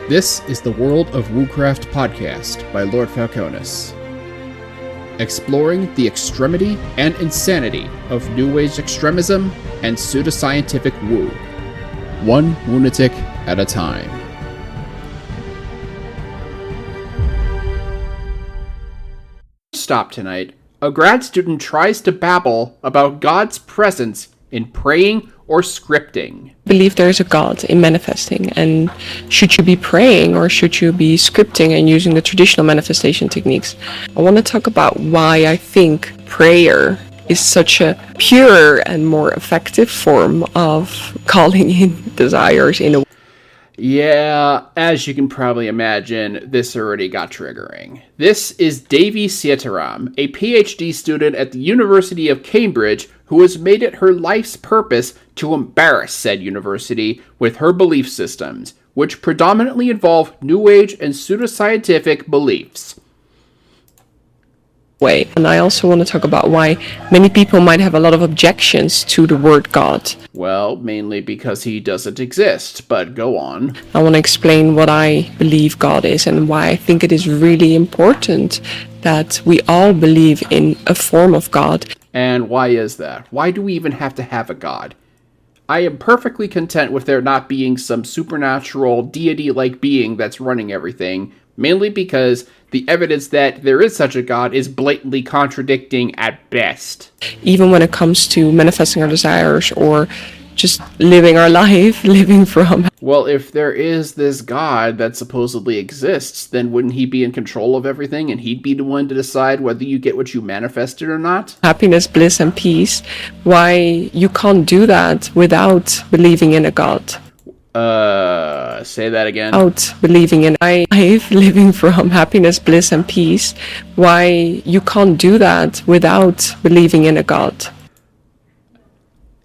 This is the World of Woocraft podcast by Lord Falconis, exploring the extremity and insanity of New Age extremism and pseudoscientific woo, one lunatic at a time. Stop tonight. A grad student tries to babble about God's presence in praying or scripting. I believe there is a God in manifesting, and should you be praying or should you be scripting and using the traditional manifestation techniques? I want to talk about why I think prayer is such a pure and more effective form of calling in desires in a way. Yeah, as you can probably imagine, this already got triggering. This is Devi Sitaram, a PhD student at the University of Cambridge who has made it her life's purpose to embarrass said university with her belief systems, which predominantly involve New Age and pseudoscientific beliefs. And I also want to talk about why many people might have a lot of objections to the word God. Well, mainly because he doesn't exist, but go on. I want to explain what I believe God is and why I think it is really important that we all believe in a form of God. And why is that? Why do we even have to have a God? I am perfectly content with there not being some supernatural, deity-like being that's running everything, mainly because the evidence that there is such a God is blatantly contradicting at best. Even when it comes to manifesting our desires or just living our life, living from... Well, if there is this God that supposedly exists, then wouldn't he be in control of everything and he'd be the one to decide whether you get what you manifested or not? Happiness, bliss, and peace. Why you can't do that without believing in a God. Say that again. Without believing in life, living from happiness, bliss, and peace. Why you can't do that without believing in a God.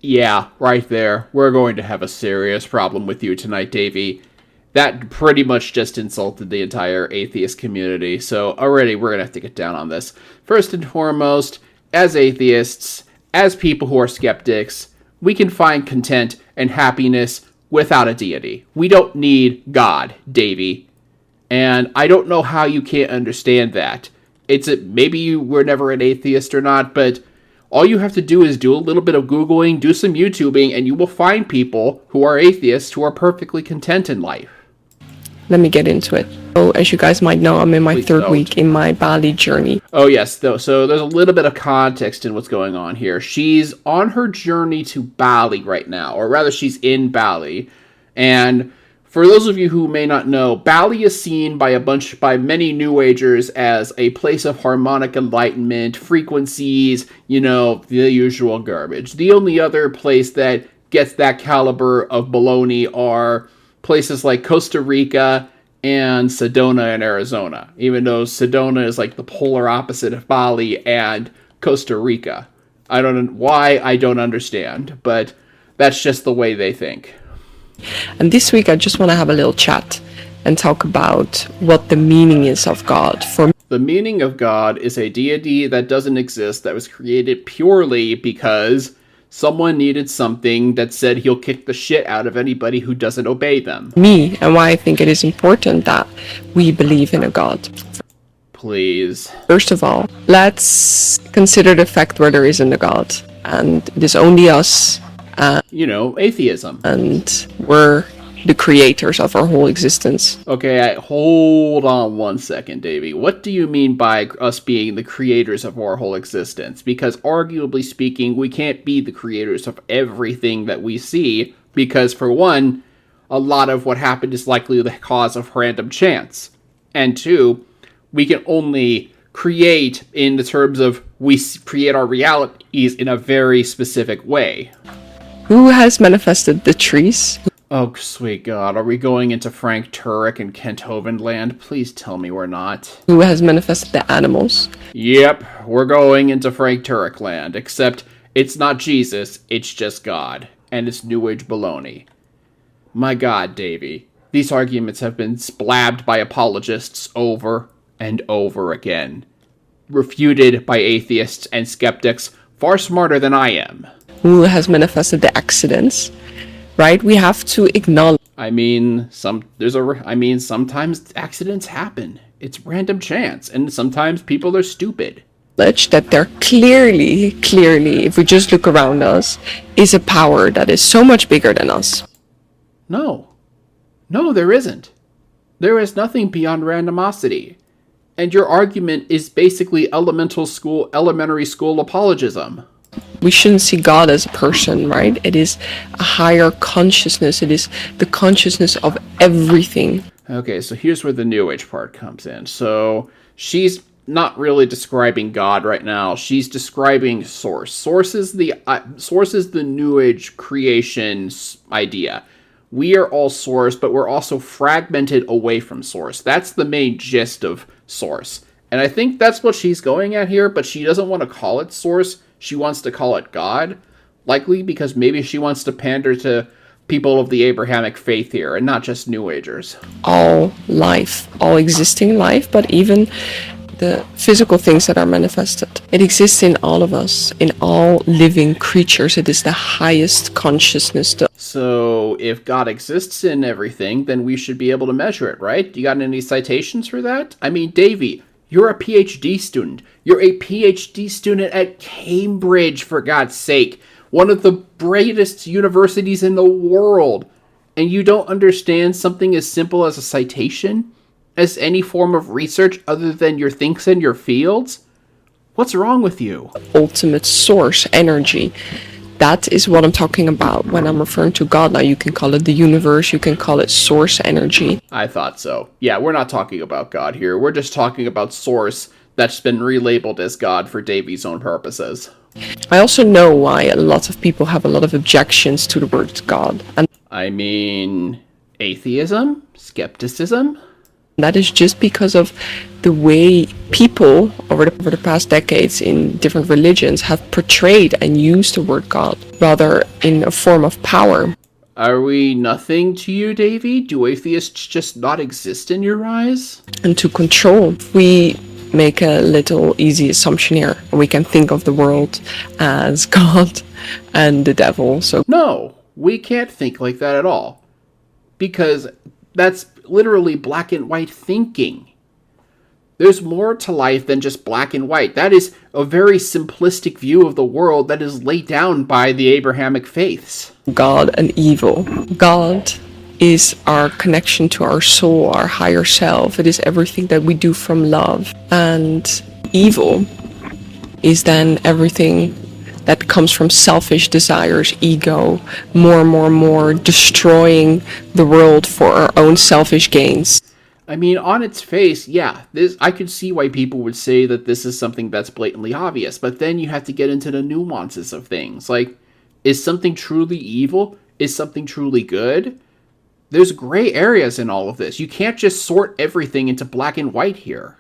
Yeah, right there. We're going to have a serious problem with you tonight, Davey. That pretty much just insulted the entire atheist community, so already we're going to have to get down on this. First and foremost, as atheists, as people who are skeptics, we can find content and happiness without a deity. We don't need God, Davey. And I don't know how you can't understand that. Maybe you were never an atheist or not, but all you have to do is do a little bit of Googling, do some YouTubing, and you will find people who are atheists who are perfectly content in life. Let me get into it. So, as you guys might know, I'm in my third week in my Bali journey. Oh, yes. So there's a little bit of context in what's going on here. She's on her journey to Bali right now, or rather, she's in Bali. And for those of you who may not know, Bali is seen by many New Agers as a place of harmonic enlightenment, frequencies, the usual garbage. The only other place that gets that caliber of baloney are places like Costa Rica and Sedona in Arizona, even though Sedona is like the polar opposite of Bali and Costa Rica. I don't know why, I don't understand, but that's just the way they think. And this week I just want to have a little chat and talk about what the meaning is of God. The meaning of God is a deity that doesn't exist, that was created purely because someone needed something that said he'll kick the shit out of anybody who doesn't obey them. Me, and why I think it is important that we believe in a God. Please. First of all, let's consider the fact where there isn't a God. And it is only us. Atheism. And we're the creators of our whole existence. Okay, hold on one second, Davey. What do you mean by us being the creators of our whole existence? Because arguably speaking, we can't be the creators of everything that we see, because for one, a lot of what happened is likely the cause of random chance. And two, we can only create in the terms of we create our realities in a very specific way. Who has manifested the trees? Oh, sweet God. Are we going into Frank Turek and Kent Hovind land? Please tell me we're not. Who has manifested the animals? Yep, we're going into Frank Turek land, except it's not Jesus, it's just God. And it's New Age baloney. My God, Davey. These arguments have been blabbed by apologists over and over again. Refuted by atheists and skeptics far smarter than I am. Who has manifested the accidents? Right? We have to acknowledge. Sometimes accidents happen. It's random chance, and sometimes people are stupid. That there clearly, if we just look around us, is a power that is so much bigger than us. No. No, there isn't. There is nothing beyond randomosity. And your argument is basically elementary school apologism. We shouldn't see God as a person, right? It is a higher consciousness. It is the consciousness of everything. Okay, so here's where the New Age part comes in. So she's not really describing God right now. She's describing Source. Source is the New Age creation idea. We are all Source, but we're also fragmented away from Source. That's the main gist of Source. And I think that's what she's going at here, but she doesn't want to call it Source. She wants to call it God, likely because maybe she wants to pander to people of the Abrahamic faith here, and not just New Agers. All life, all existing life, but even the physical things that are manifested. It exists in all of us, in all living creatures. It is the highest consciousness. So if God exists in everything, then we should be able to measure it, right? You got any citations for that? I mean, Davey, you're a PhD student. You're a PhD student at Cambridge, for God's sake. One of the greatest universities in the world. And you don't understand something as simple as a citation? As any form of research other than your thinks and your fields? What's wrong with you? Ultimate source, energy. That is what I'm talking about when I'm referring to God. Now you can call it the universe, you can call it source energy. I thought so. Yeah, we're not talking about God here. We're just talking about source that's been relabeled as God for Davy's own purposes. I also know why a lot of people have a lot of objections to the word God. And I mean, atheism? Skepticism? that is just because of the way people over the past decades in different religions have portrayed and used the word God, rather in a form of power. Are we nothing to you, Davy? Do atheists just not exist in your eyes? And to control. If we make a little easy assumption here, we can think of the world as God and the devil. So no, we can't think like that at all. Because that's literally black and white thinking. There's more to life than just black and white. That is a very simplistic view of the world that is laid down by the Abrahamic faiths. God and evil. God is our connection to our soul, our higher self. It is everything that we do from love. And evil is then everything that comes from selfish desires, ego, more, destroying the world for our own selfish gains. I mean, on its face, yeah, I could see why people would say that this is something that's blatantly obvious, but then you have to get into the nuances of things. Like, is something truly evil? Is something truly good? There's gray areas in all of this. You can't just sort everything into black and white here.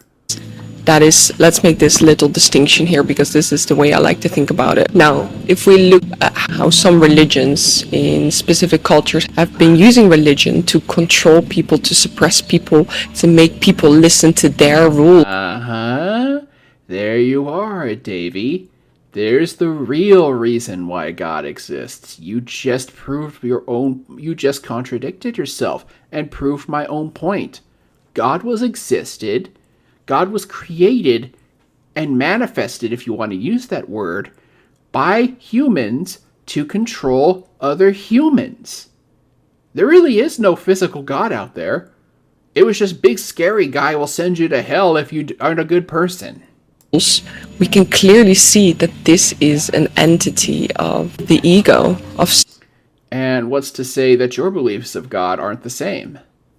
That is, let's make this little distinction here because this is the way I like to think about it. Now, if we look at how some religions in specific cultures have been using religion to control people, to suppress people, to make people listen to their rules. Uh-huh. There you are, Davy. There's the real reason why God exists. You just contradicted yourself and proved my own point. God was created and manifested, if you want to use that word, by humans to control other humans. There really is no physical God out there. It was just big scary guy will send you to hell if you aren't a good person. We can clearly see that this is an entity of the ego, of and what's to say that your beliefs of God aren't the same?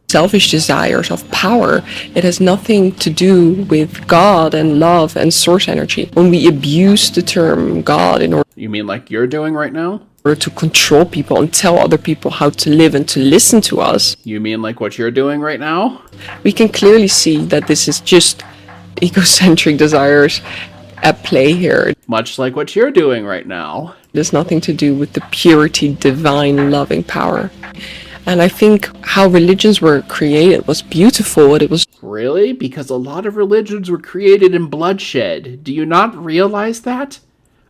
Selfish desires, of power. It has nothing to do with God and love and source energy. When we abuse the term God in order... You mean like you're doing right now? To control people and tell other people how to live and to listen to us. You mean like what you're doing right now? We can clearly see that this is just egocentric desires at play here. Much like what you're doing right now. It has nothing to do with the purity, divine, loving power. And I think how religions were created was beautiful. It was... Really? Because a lot of religions were created in bloodshed. Do you not realize that?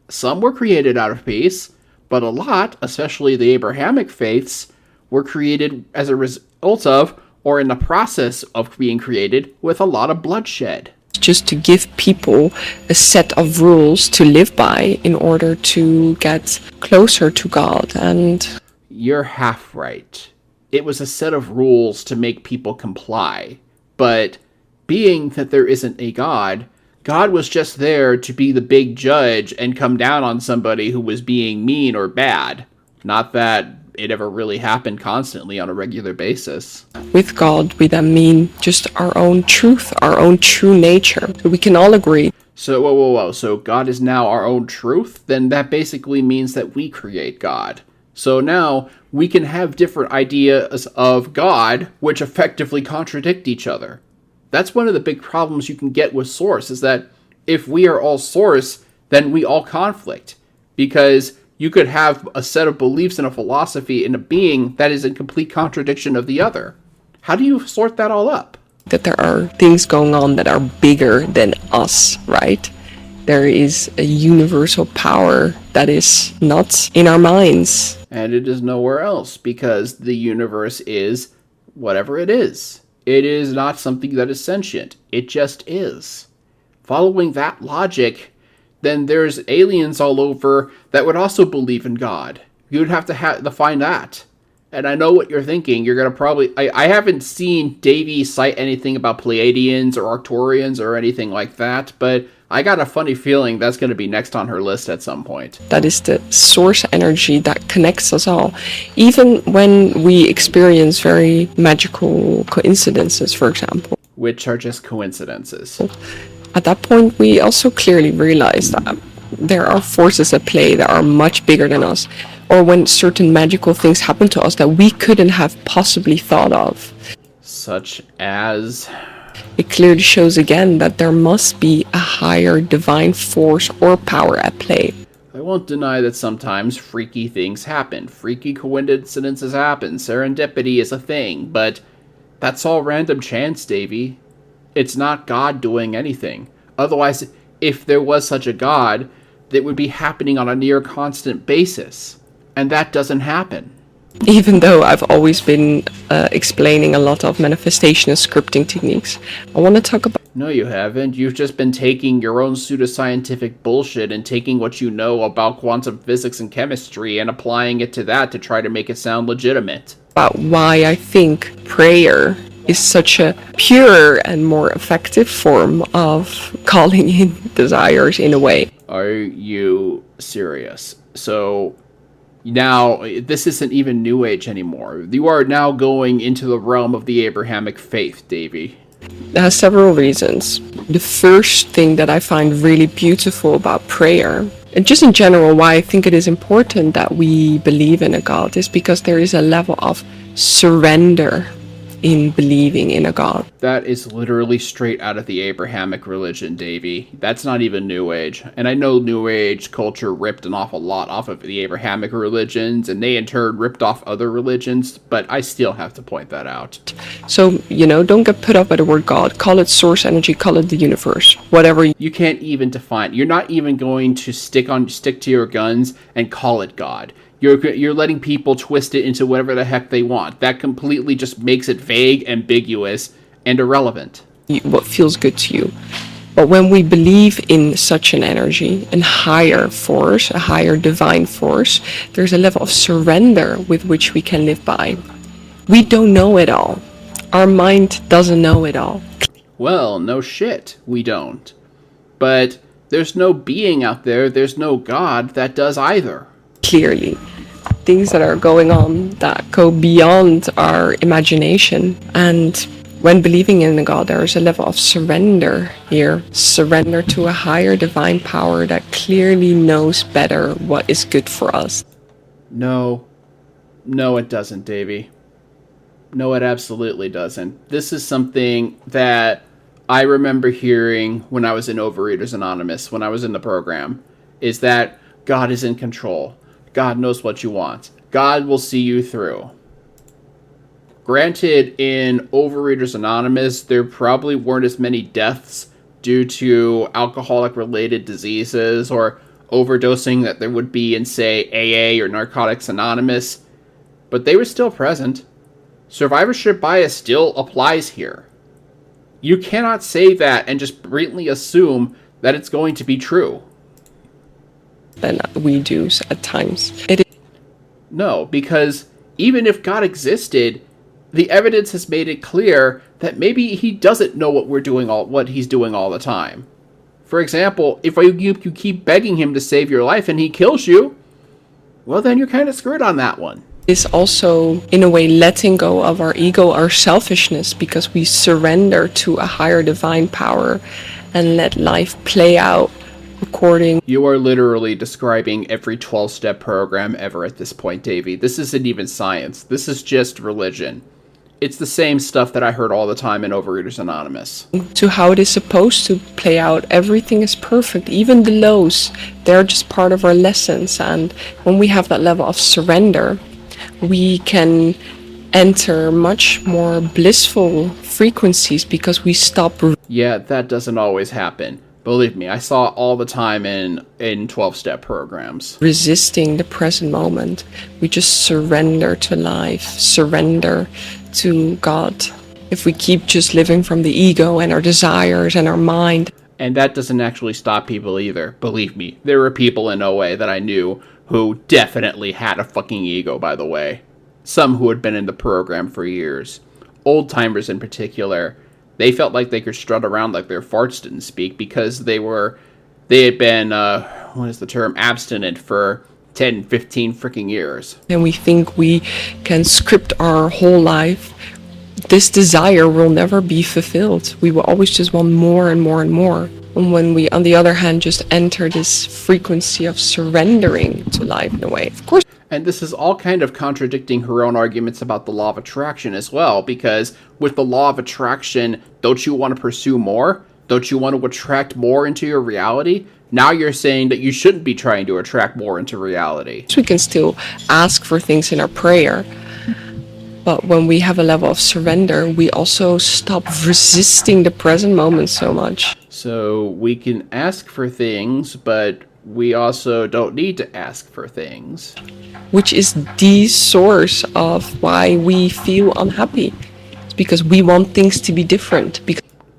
Some were created out of peace, but a lot, especially the Abrahamic faiths, were created as a result of, or in the process of being created, with a lot of bloodshed. Just to give people a set of rules to live by in order to get closer to God. And you're half right. It was a set of rules to make people comply. But being that there isn't a God, God was just there to be the big judge and come down on somebody who was being mean or bad. Not that it ever really happened constantly on a regular basis. With God, we then mean just our own truth, our own true nature. We can all agree. So, whoa. So God is now our own truth? Then that basically means that we create God. So now we can have different ideas of God, which effectively contradict each other. That's one of the big problems you can get with Source, is that if we are all Source, then we all conflict. Because you could have a set of beliefs and a philosophy in a being that is in complete contradiction of the other. How do you sort that all up? That there are things going on that are bigger than us, right? There is a universal power that is not in our minds. And it is nowhere else, because the universe is whatever it is. It is not something that is sentient. It just is. Following that logic, then there's aliens all over that would also believe in God. You would have to find that. And I know what you're thinking. You're going to probably... I haven't seen Davey cite anything about Pleiadians or Arcturians or anything like that, but I got a funny feeling that's going to be next on her list at some point. That is the source energy that connects us all. Even when we experience very magical coincidences, for example. Which are just coincidences. At that point, we also clearly realize that there are forces at play that are much bigger than us. Or when certain magical things happen to us that we couldn't have possibly thought of. Such as... It clearly shows again that there must be a higher divine force or power at play. I won't deny that sometimes freaky things happen. Freaky coincidences happen. Serendipity is a thing, but that's all random chance, Davey. It's not God doing anything. Otherwise, if there was such a God, that would be happening on a near constant basis. And that doesn't happen. Even though I've always been explaining a lot of manifestation and scripting techniques, I want to talk about... No, you haven't. You've just been taking your own pseudoscientific bullshit and taking what you know about quantum physics and chemistry and applying it to that to try to make it sound legitimate. About why I think prayer is such a pure and more effective form of calling in desires in a way. Are you serious? So... Now, this isn't even New Age anymore. You are now going into the realm of the Abrahamic faith, Davey. There are several reasons. The first thing that I find really beautiful about prayer, and just in general why I think it is important that we believe in a God, is because there is a level of surrender in believing in a God. That is literally straight out of the Abrahamic religion, Davey. That's not even New Age. And I know New Age culture ripped an awful lot off of the Abrahamic religions, and they in turn ripped off other religions, but I still have to point that out. So, don't get put off by the word God. Call it source energy, call it the universe, whatever. You can't even define. You're not even going to stick to your guns and call it God. You're letting people twist it into whatever the heck they want. That completely just makes it vague, ambiguous, and irrelevant. What feels good to you. But when we believe in such an energy, a higher force, a higher divine force, there's a level of surrender with which we can live by. We don't know it all. Our mind doesn't know it all. Well, no shit, we don't. But there's no being out there's no God that does either. Clearly, things that are going on that go beyond our imagination. And when believing in a God, there is a level of surrender here. Surrender to a higher divine power that clearly knows better what is good for us. No, it doesn't, Davey. No, it absolutely doesn't. This is something that I remember hearing when I was in Overeaters Anonymous, when I was in the program, is that God is in control. God knows what you want. God will see you through. Granted, in Overeaters Anonymous, there probably weren't as many deaths due to alcoholic-related diseases or overdosing that there would be in, say, AA or Narcotics Anonymous. but they were still present. Survivorship bias still applies here. You cannot say that and just blatantly assume that it's going to be true. Than we do at times. No, because even if God existed, the evidence has made it clear that maybe he doesn't know what he's doing all the time. For example, if you keep begging him to save your life and he kills you, well, then you're kind of screwed on that one. Is also, in a way, letting go of our ego, our selfishness, because we surrender to a higher divine power and let life play out according. You are literally describing every 12-step program ever at this point, Davey. This isn't even science. This is just religion. It's the same stuff that I heard all the time in Overeaters Anonymous. To how it is supposed to play out. Everything is perfect. Even the lows, they're just part of our lessons. And when we have that level of surrender, we can enter much more blissful frequencies because we stop. Yeah, that doesn't always happen. Believe me, I saw it all the time in 12-step programs. Resisting the present moment. We just surrender to life, surrender to God. If we keep just living from the ego and our desires and our mind. And that doesn't actually stop people either. Believe me, there were people in OA that I knew who definitely had a fucking ego, by the way. Some who had been in the program for years. Old-timers in particular. They felt like they could strut around like their farts didn't speak because they had been, abstinent for 10, 15 freaking years. And we think we can script our whole life. This desire will never be fulfilled. We will always just want more and more and more. And when we, on the other hand, just enter this frequency of surrendering to life in a way, of course. And this is all kind of contradicting her own arguments about the law of attraction as well, because with the law of attraction, don't you want to pursue more? Don't you want to attract more into your reality? Now you're saying that you shouldn't be trying to attract more into reality. We can still ask for things in our prayer, but when we have a level of surrender, we also stop resisting the present moment so much. So we can ask for things, but we also don't need to ask for things. Which is the source of why we feel unhappy. It's because we want things to be different.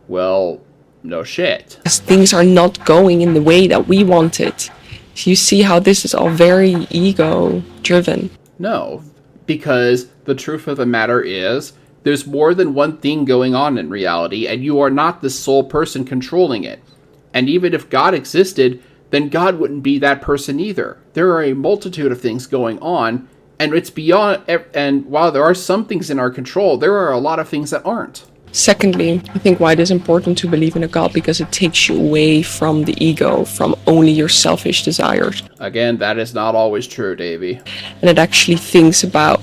Well, no shit. Because things are not going in the way that we want it. So you see how this is all very ego-driven. No, because the truth of the matter is, there's more than one thing going on in reality, and you are not the sole person controlling it. And even if God existed, then God wouldn't be that person either. There are a multitude of things going on, and it's beyond, and while there are some things in our control, there are a lot of things that aren't. Secondly, I think why it is important to believe in a God, because it takes you away from the ego, from only your selfish desires. Again, that is not always true, Davey. And it actually thinks about,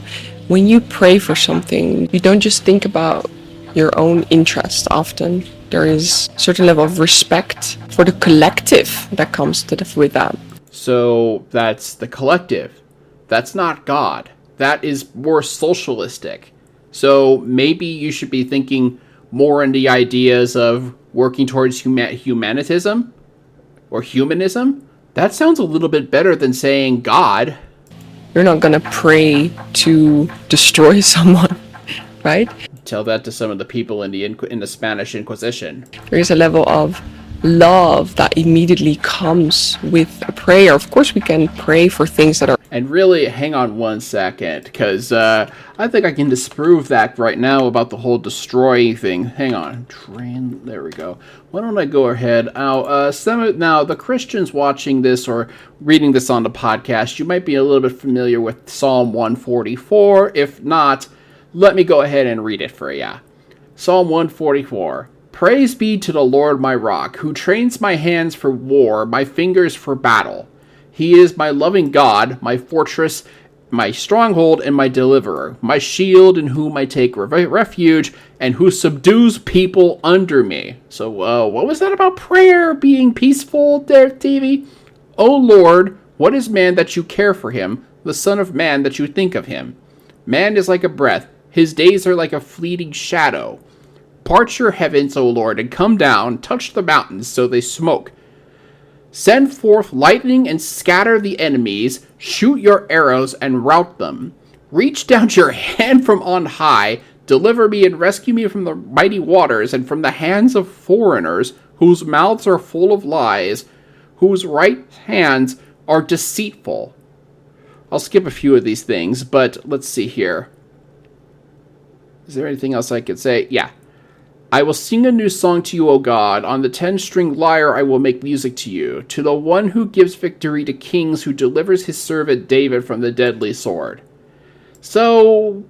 when you pray for something, you don't just think about your own interest often. There is a certain level of respect for the collective that comes with that. So that's the collective. That's not God. That is more socialistic. So maybe you should be thinking more in the ideas of working towards humanitism or humanism. That sounds a little bit better than saying God. You're not going to pray to destroy someone, right? Tell that to some of the people in the Spanish Inquisition. There is a level of love that immediately comes with a prayer. Of course, we can pray for things that are... And really, hang on one second, because I think I can disprove that right now about the whole destroying thing. Hang on. There we go. Why don't I go ahead? Now, the Christians watching this or reading this on the podcast, you might be a little bit familiar with Psalm 144. If not, let me go ahead and read it for you. Psalm 144. Praise be to the Lord my rock, who trains my hands for war, my fingers for battle. He is my loving God, my fortress, my stronghold, and my deliverer, my shield in whom I take refuge, and who subdues people under me. So, what was that about prayer being peaceful there, TV? O Lord, what is man that you care for him, the son of man that you think of him? Man is like a breath, his days are like a fleeting shadow. Part your heavens, O Lord, and come down, touch the mountains so they smoke. Send forth lightning and scatter the enemies, shoot your arrows and rout them. Reach down your hand from on high, deliver me and rescue me from the mighty waters and from the hands of foreigners whose mouths are full of lies, whose right hands are deceitful. I'll skip a few of these things, but let's see here. Is there anything else I could say? Yeah. I will sing a new song to you, O God. On the 10-string lyre I will make music to you. To the one who gives victory to kings, who delivers his servant David from the deadly sword. So,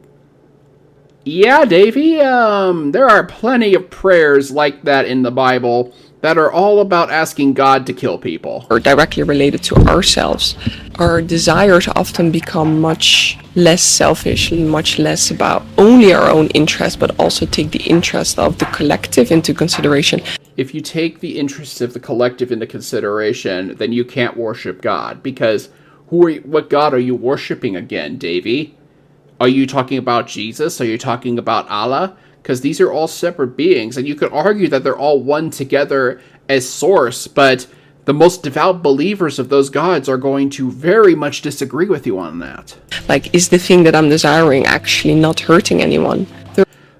yeah, Davey, there are plenty of prayers like that in the Bible that are all about asking God to kill people. Or directly related to ourselves. Our desires often become much less selfish and much less about only our own interest, but also take the interest of the collective into consideration. If you take the interests of the collective into consideration, then you can't worship God, because what God are you worshiping again, Davey? Are you talking about Jesus? Are you talking about Allah? Because these are all separate beings, and you could argue that they're all one together as source, but the most devout believers of those gods are going to very much disagree with you on that. Like, is the thing that I'm desiring actually not hurting anyone?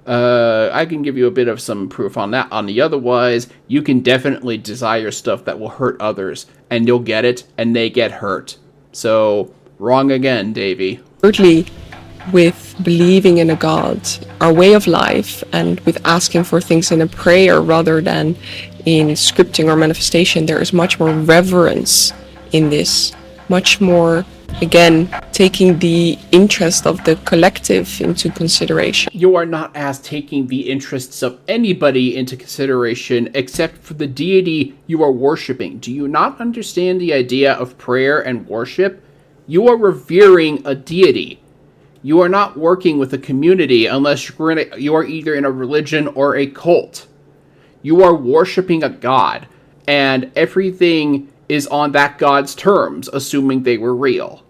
I can give you a bit of some proof on that. On the otherwise, you can definitely desire stuff that will hurt others, and you'll get it, and they get hurt. So, wrong again, Davey. Thirdly, with believing in a God, our way of life, and with asking for things in a prayer rather than in scripting or manifestation, there is much more reverence in this. Much more, again, taking the interest of the collective into consideration. You are not as taking the interests of anybody into consideration except for the deity you are worshiping. Do you not understand the idea of prayer and worship? You are revering a deity. You are not working with a community unless you are either in a religion or a cult. You are worshiping a god, and everything is on that god's terms, assuming they were real.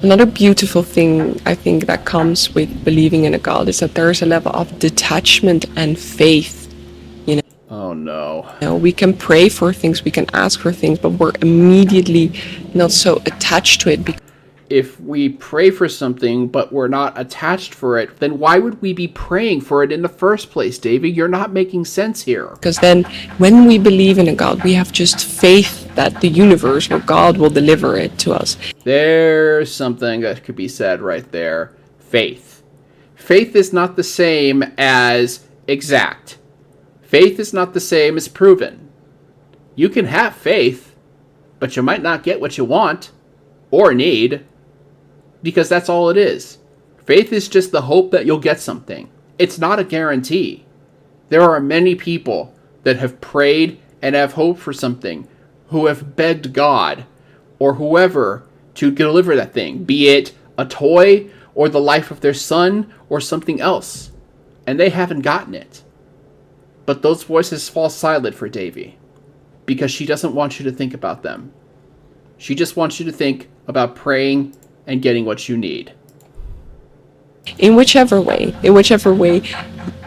Another beautiful thing I think that comes with believing in a God is that there is a level of detachment and faith. Oh no. We can pray for things, we can ask for things, but we're immediately not so attached to it. If we pray for something, but we're not attached for it, then why would we be praying for it in the first place, Davey? You're not making sense here. Because then, when we believe in a God, we have just faith that the universe or God will deliver it to us. There's something that could be said right there. Faith. Faith is not the same as exact. Faith is not the same as proven. You can have faith, but you might not get what you want or need. Because that's all it is. Faith is just the hope that you'll get something. It's not a guarantee. There are many people that have prayed and have hoped for something, who have begged God or whoever to deliver that thing, be it a toy or the life of their son or something else, and they haven't gotten it. But those voices fall silent for Davy, because she doesn't want you to think about them. She just wants you to think about praying and getting what you need. In whichever way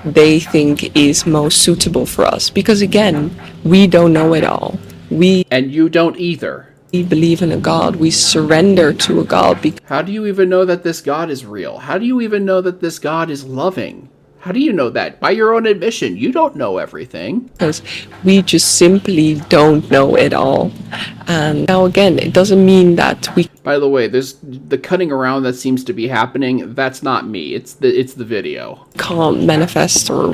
they think is most suitable for us. Because again, we don't know it all. And you don't either. We believe in a God. We surrender to a God. How do you even know that this God is real? How do you even know that this God is loving? How do you know that? By your own admission, you don't know everything. Because we just simply don't know it all. And now again, it doesn't mean that we... By the way, there's the cutting around that seems to be happening. That's not me. It's the video. Can't manifest or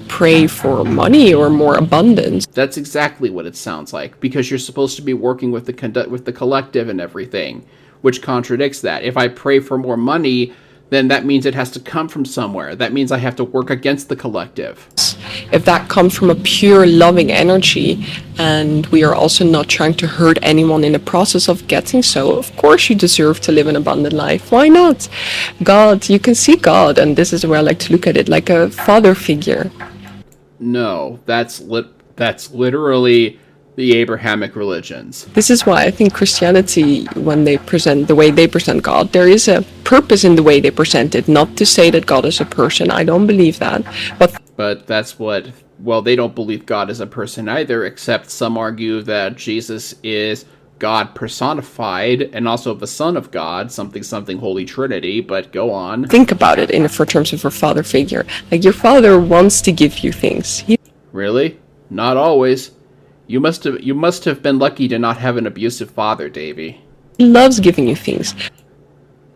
pray for money or more abundance. That's exactly what it sounds like. Because you're supposed to be working with the collective and everything, which contradicts that. If I pray for more money, then that means it has to come from somewhere. That means I have to work against the collective. If that comes from a pure loving energy, and we are also not trying to hurt anyone in the process of getting so, of course you deserve to live an abundant life. Why not? God, you can see God, and this is where I like to look at it, like a father figure. No, that's literally the Abrahamic religions. This is why I think Christianity, when they present the way they present God, there is a purpose in the way they present it. Not to say that God is a person. I don't believe that. But that's what... Well, they don't believe God is a person either, except some argue that Jesus is God personified and also the Son of God, something something Holy Trinity, but go on. Think about it for terms of a father figure. Like, your father wants to give you things. He Really? Not always. You must have been lucky to not have an abusive father, Davy. loves giving you things.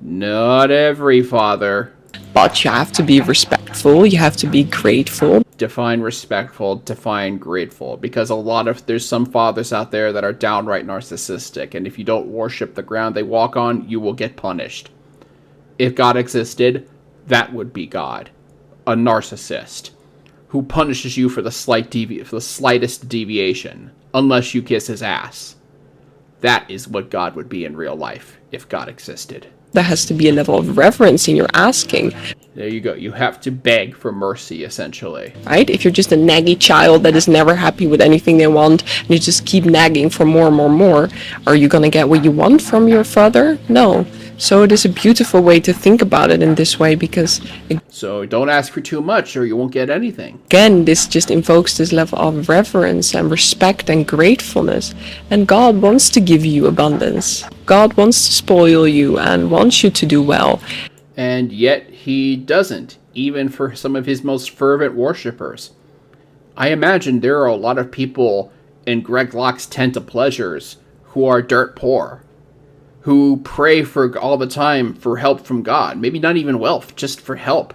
Not every father. But you have to be respectful, you have to be grateful. Define respectful, define grateful, because there's some fathers out there that are downright narcissistic, and if you don't worship the ground they walk on, you will get punished. If God existed, that would be God, a narcissist who punishes you for the slightest deviation, unless you kiss his ass. That is what God would be in real life if God existed. There has to be a level of reverence in your asking. There you go. You have to beg for mercy, essentially. Right? If you're just a naggy child that is never happy with anything they want, and you just keep nagging for more and more and more, are you going to get what you want from your father? No. So it is a beautiful way to think about it in this way, because So don't ask for too much or you won't get anything. again, this just invokes this level of reverence and respect and gratefulness. And God wants to give you abundance. God wants to spoil you and wants you to do well. And yet he doesn't, even for some of his most fervent worshippers. I imagine there are a lot of people in Greg Locke's Tent of Pleasures who are dirt poor, who pray for all the time for help from God. Maybe not even wealth, just for help.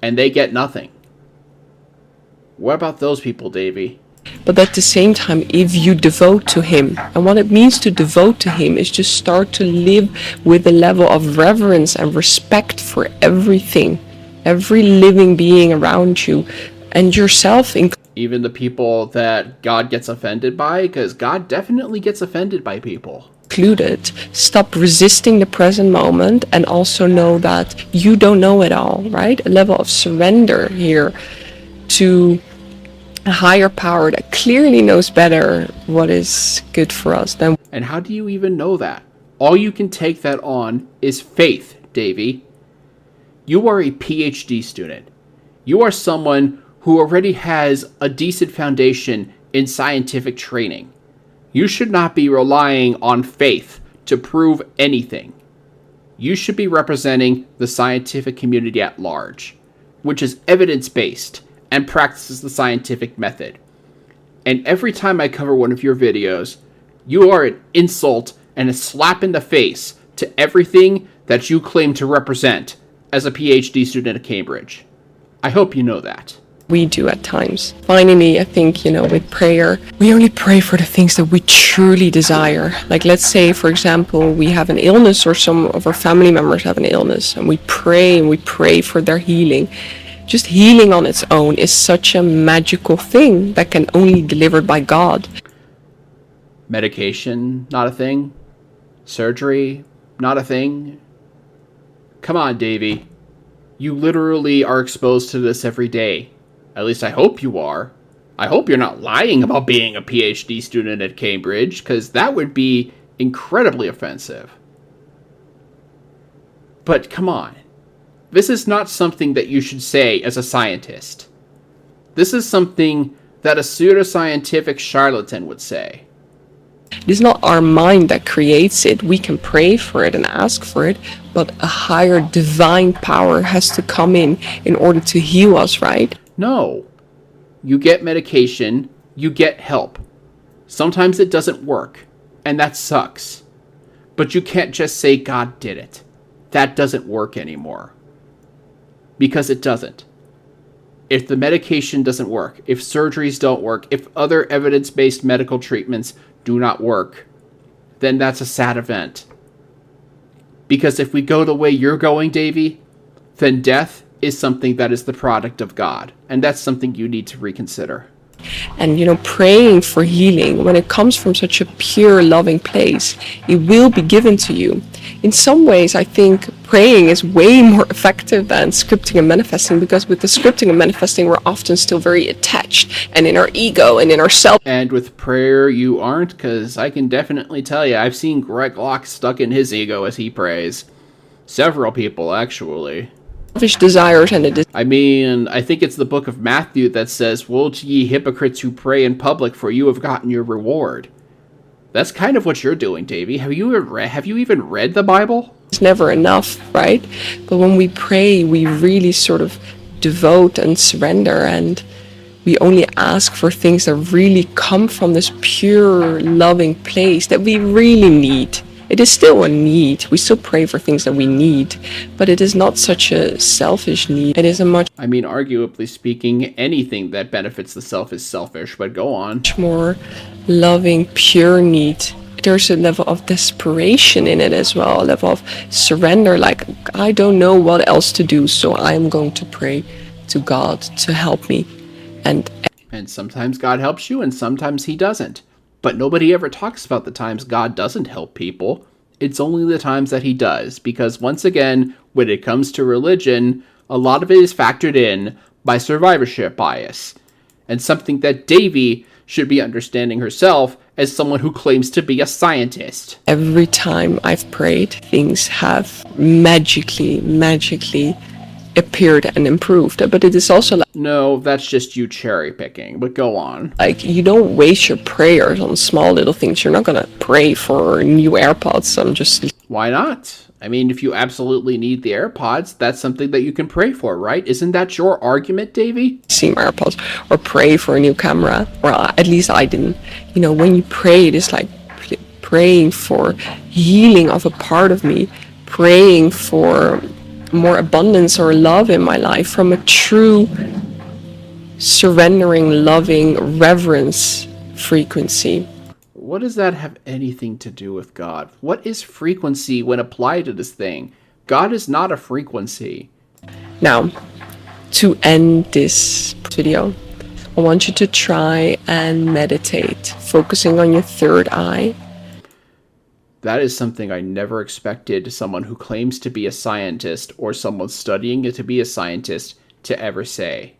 And they get nothing. What about those people, Davey? But at the same time, if you devote to him, and what it means to devote to him is just start to live with a level of reverence and respect for everything, every living being around you, and yourself included. Even the people that God gets offended by, because God definitely gets offended by people. Stop resisting the present moment, and also know that you don't know it all, right? A level of surrender here to a higher power that clearly knows better what is good for us than. And how do you even know that? All you can take that on is faith, Davy. You are a PhD student. You are someone who already has a decent foundation in scientific training. You should not be relying on faith to prove anything. You should be representing the scientific community at large, which is evidence-based and practices the scientific method. And every time I cover one of your videos, you are an insult and a slap in the face to everything that you claim to represent as a PhD student at Cambridge. I hope you know that. We do at times. Finally, I think, with prayer, we only pray for the things that we truly desire. Like, let's say, for example, we have an illness, or some of our family members have an illness, and we pray for their healing. Just healing on its own is such a magical thing that can only be delivered by God. Medication, not a thing. Surgery, not a thing. Come on, Davey. You literally are exposed to this every day. At least I hope you are. I hope you're not lying about being a PhD student at Cambridge, because that would be incredibly offensive. But come on. This is not something that you should say as a scientist. This is something that a pseudoscientific charlatan would say. It is not our mind that creates it. We can pray for it and ask for it, but a higher divine power has to come in order to heal us, right? No. You get medication, you get help. Sometimes it doesn't work, and that sucks. But you can't just say God did it. That doesn't work anymore. Because it doesn't. If the medication doesn't work, if surgeries don't work, if other evidence-based medical treatments do not work, then that's a sad event. Because if we go the way you're going, Davey, then death is something that is the product of God. And that's something you need to reconsider. And praying for healing, when it comes from such a pure, loving place, it will be given to you. In some ways, I think praying is way more effective than scripting and manifesting, because with the scripting and manifesting, we're often still very attached and in our ego and in ourself. And with prayer, you aren't, because I can definitely tell you, I've seen Greg Locke stuck in his ego as he prays. Several people, actually. Selfish desires and I think it's the book of Matthew that says, "Woe to ye hypocrites who pray in public, for you have gotten your reward." That's kind of what you're doing, Davy. Have you even read the Bible? It's never enough, right? But when we pray, we really sort of devote and surrender, and we only ask for things that really come from this pure, loving place that we really need. It is still a need. We still pray for things that we need, but it is not such a selfish need. It is a much Arguably speaking, anything that benefits the self is selfish, but go on. more loving, pure need. There's a level of desperation in it as well, a level of surrender, like, I don't know what else to do, so I'm going to pray to God to help me. And sometimes God helps you, and sometimes he doesn't. But nobody ever talks about the times God doesn't help people. It's only the times that he does, because once again, when it comes to religion, a lot of it is factored in by survivorship bias, and something that Davy should be understanding herself as someone who claims to be a scientist. Every time I've prayed, things have magically appeared and improved. But it is also No, that's just you cherry picking, but go on. like you don't waste your prayers on small little things. You're not gonna pray for new AirPods. Why not? I mean, if you absolutely need the AirPods, that's something that you can pray for, right? Isn't that your argument, Davy? See my AirPods or pray for a new camera, or at least I didn't. You know, when you pray, it is like praying for healing of a part of me, praying for more abundance or love in my life from a true surrendering, loving reverence frequency. What does that have anything to do with God? What is frequency when applied to this thing? God is not a frequency. Now, to end this video, I want you to try and meditate, focusing on your third eye. That is something I never expected someone who claims to be a scientist or someone studying to be a scientist to ever say.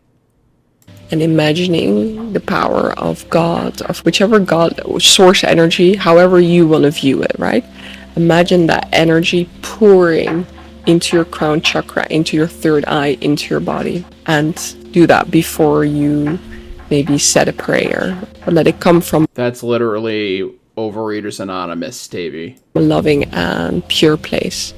And imagining the power of God, of whichever God, source energy, however you want to view it, right? Imagine that energy pouring into your crown chakra, into your third eye, into your body. And do that before you maybe said a prayer, or let it come from That's literally Overeaters Anonymous, Davey. a loving and pure place.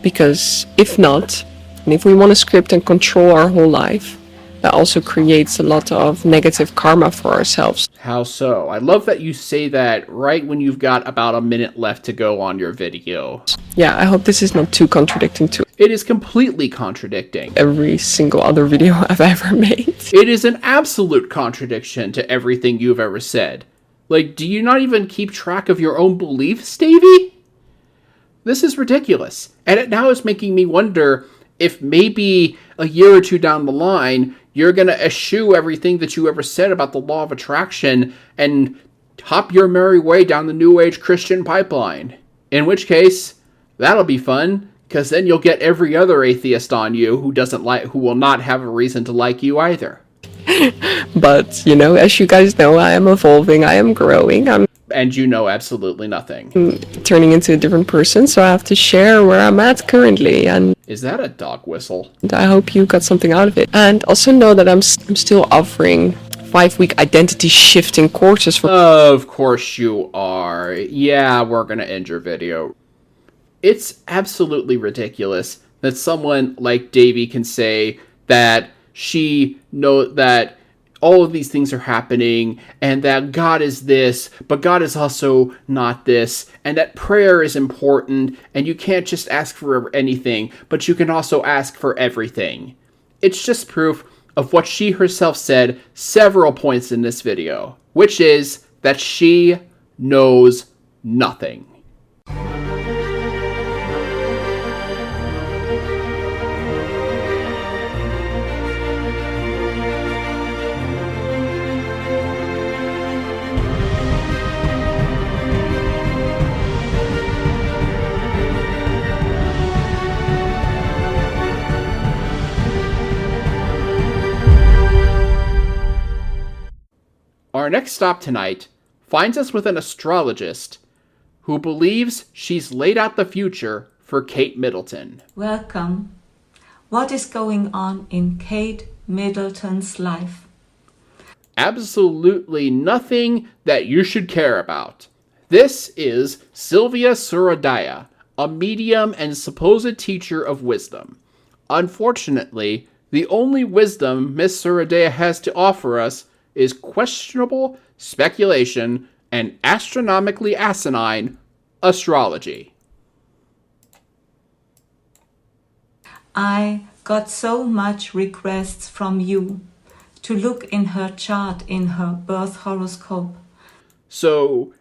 Because if not, and if we want to script and control our whole life, that also creates a lot of negative karma for ourselves. How so? I love that you say that right when you've got about a minute left to go on your video. Yeah, I hope this is not too contradicting to It is completely contradicting. every single other video I've ever made. It is an absolute contradiction to everything you've ever said. Like, do you not even keep track of your own beliefs, Davey? This is ridiculous. And it now is making me wonder if maybe a year or two down the line, you're going to eschew everything that you ever said about the law of attraction and hop your merry way down the New Age Christian pipeline. In which case, that'll be fun, because then you'll get every other atheist on you who will not have a reason to like you either. But, you know, as you guys know, I am evolving, I am growing, I'm And you know absolutely nothing. turning into a different person, so I have to share where I'm at currently, and Is that a dog whistle? I hope you got something out of it. And also know that I'm still offering 5-week identity shifting courses for Of course you are. Yeah, we're gonna end your video. It's absolutely ridiculous that someone like Davey can say that she knows that all of these things are happening and that God is this, but God is also not this, and that prayer is important and you can't just ask for anything, but you can also ask for everything. It's just proof of what she herself said several points in this video, which is that she knows nothing. Our next stop tonight finds us with an astrologist who believes she's laid out the future for Kate Middleton. Welcome. What is going on in Kate Middleton's life? Absolutely nothing that you should care about. This is Sylvia Suradaya, a medium and supposed teacher of wisdom. Unfortunately, the only wisdom Miss Suradaya has to offer us is questionable speculation and astronomically asinine astrology. I got so much requests from you to look in her chart, in her birth horoscope. So,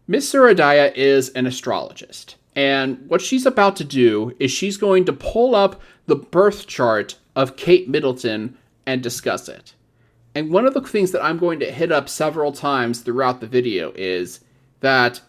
Miss Suradaya is an astrologist, and what she's about to do is she's going to pull up the birth chart of Kate Middleton and discuss it. And one of the things that I'm going to hit up several times throughout the video is that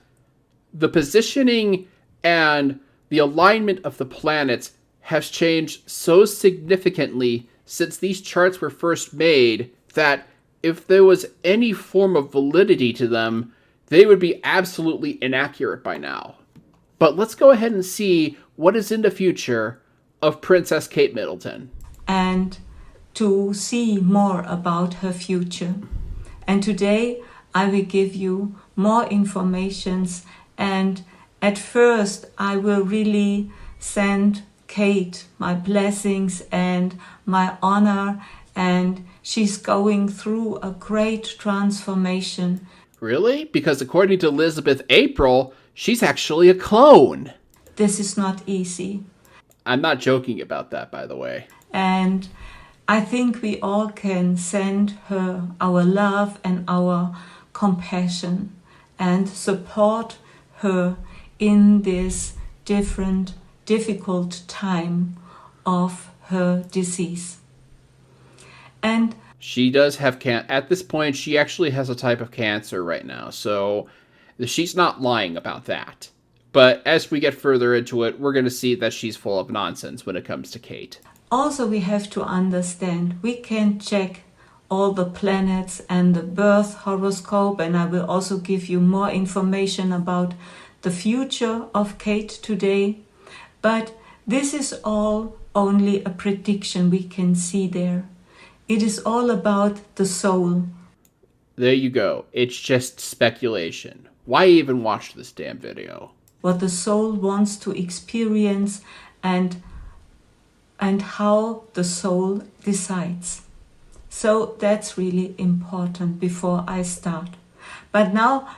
the positioning and the alignment of the planets has changed so significantly since these charts were first made that if there was any form of validity to them, they would be absolutely inaccurate by now. But let's go ahead and see what is in the future of Princess Kate Middleton. And to see more about her future. And today I will give you more informations, and at first I will really send Kate my blessings and my honor, and she's going through a great transformation. Really? Because according to Elizabeth April, she's actually a clone. This is not easy. I'm not joking about that, by the way. And I think we all can send her our love and our compassion and support her in this difficult time of her disease. And she does have at this point, she actually has a type of cancer right now, so she's not lying about that. But as we get further into it, we're going to see that she's full of nonsense when it comes to Kate. Also, we have to understand, we can check all the planets and the birth horoscope, and I will also give you more information about the future of Kate today. But this is all only a prediction we can see there. It is all about the soul. There you go. It's just speculation. Why even watch this damn video? What the soul wants to experience and how the soul decides. So that's really important before I start. But now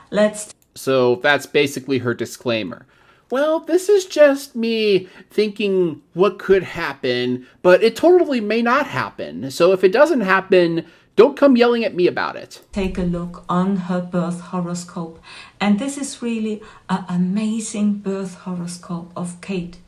So that's basically her disclaimer. Well, this is just me thinking what could happen, but it totally may not happen. So if it doesn't happen, don't come yelling at me about it. Take a look on her birth horoscope. And this is really an amazing birth horoscope of Kate,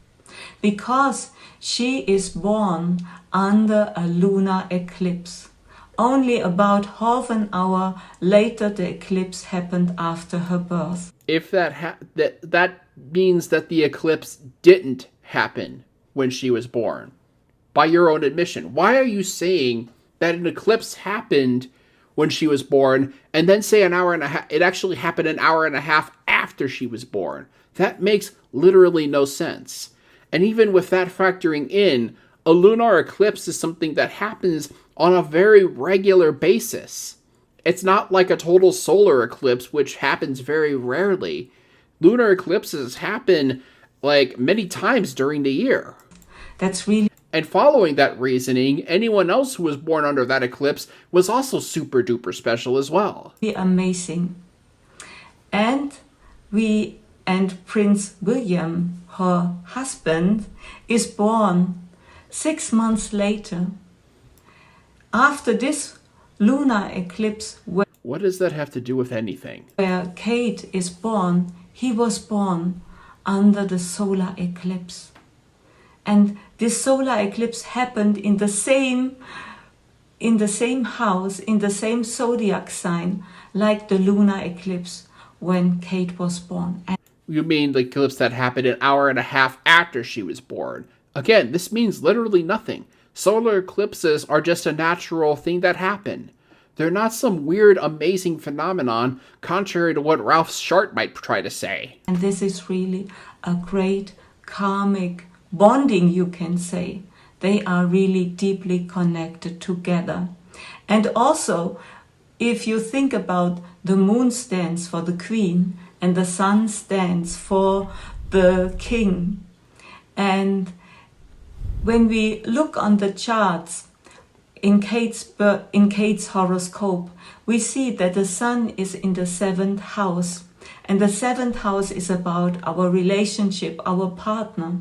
because she is born under a lunar eclipse. Only about half an hour later, the eclipse happened after her birth. If that means that the eclipse didn't happen when she was born, by your own admission, why are you saying that an eclipse happened when she was born and then say it actually happened an hour and a half after she was born? That makes literally no sense. And even with that factoring in, a lunar eclipse is something that happens on a very regular basis. It's not like a total solar eclipse, which happens very rarely. Lunar eclipses happen like many times during the year. That's really... And following that reasoning, anyone else who was born under that eclipse was also super duper special as well. Amazing. And Prince William, her husband, is born 6 months later. After this lunar eclipse, what does that have to do with anything? Where Kate is born, he was born under the solar eclipse. And this solar eclipse happened in the same house, in the same zodiac sign, like the lunar eclipse when Kate was born. You mean the eclipse that happened an hour and a half after she was born? Again, this means literally nothing. Solar eclipses are just a natural thing that happen. They're not some weird, amazing phenomenon, contrary to what Ralph Shart might try to say. And this is really a great karmic bonding, you can say. They are really deeply connected together. And also, if you think about the moon stands for the queen, and the sun stands for the king. And when we look on the charts in Kate's horoscope, we see that the sun is in the 7th house, and the 7th house is about our relationship, our partner.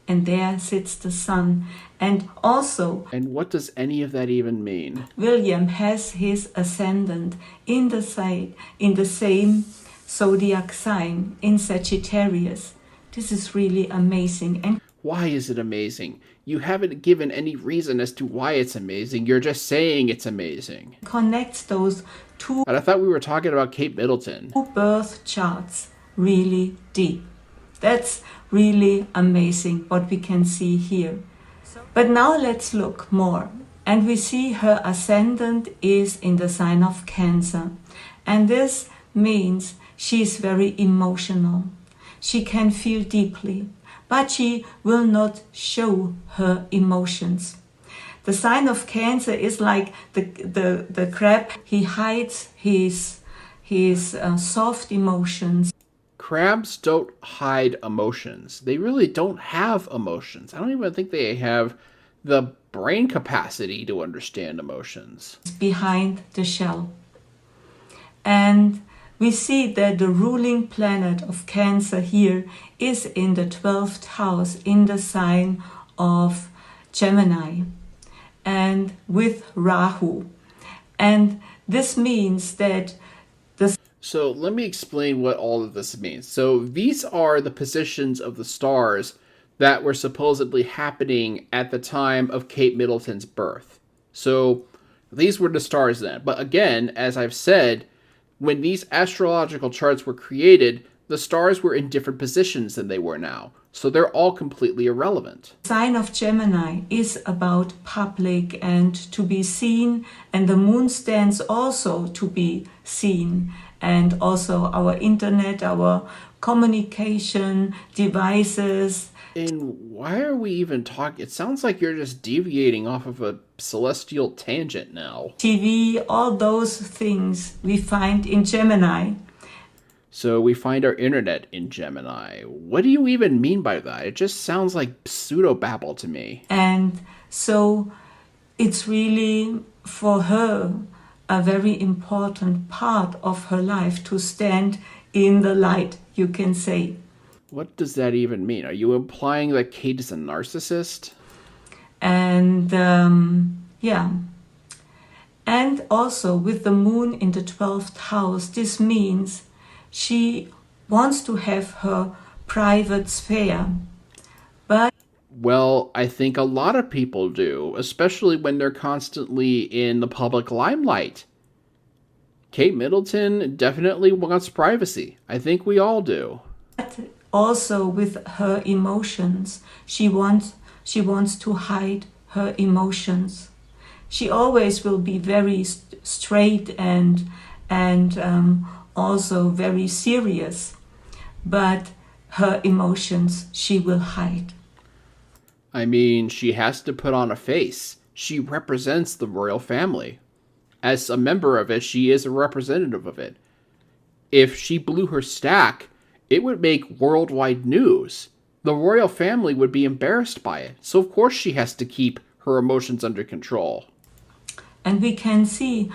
And there sits the sun. And also, And what does any of that even mean? William has his ascendant in the same zodiac sign, in Sagittarius. This is really amazing. And Why is it amazing? You haven't given any reason as to why it's amazing. You're just saying it's amazing. connects those two But I thought we were talking about Kate Middleton. birth charts really deep. That's really amazing what we can see here. But now let's look more. And we see her ascendant is in the sign of Cancer. And this means she is very emotional. She can feel deeply, but she will not show her emotions. The sign of Cancer is like the crab. He hides his soft emotions. Crabs don't hide emotions. They really don't have emotions. I don't even think they have the brain capacity to understand emotions. Behind the shell. And we see that the ruling planet of Cancer here is in the 12th house, in the sign of Gemini, and with Rahu. And this means that So let me explain what all of this means. So these are the positions of the stars that were supposedly happening at the time of Kate Middleton's birth. So these were the stars then. But again, as I've said, when these astrological charts were created, the stars were in different positions than they were now. So they're all completely irrelevant. the sign of Gemini is about public and to be seen, and the moon stands also to be seen, and also our internet, our communication devices. And why are we even talking? It sounds like you're just deviating off of a celestial tangent now. TV, all those things we find in Gemini. So we find our internet in Gemini. What do you even mean by that? It just sounds like pseudo-babble to me. And so it's really for her a very important part of her life to stand in the light, you can say. What does that even mean? Are you implying that Kate is a narcissist? And yeah. And also with the moon in the 12th house, this means she wants to have her private sphere. But Well, I think a lot of people do, especially when they're constantly in the public limelight. Kate Middleton definitely wants privacy. I think we all do. also with her emotions, she wants to hide her emotions. She always will be very straight and also very serious, but her emotions she will hide. I mean, she has to put on a face. She represents the royal family. As a member of it, she is a representative of it. If she blew her stack, it would make worldwide news. The royal family would be embarrassed by it. So of course she has to keep her emotions under control. And we can see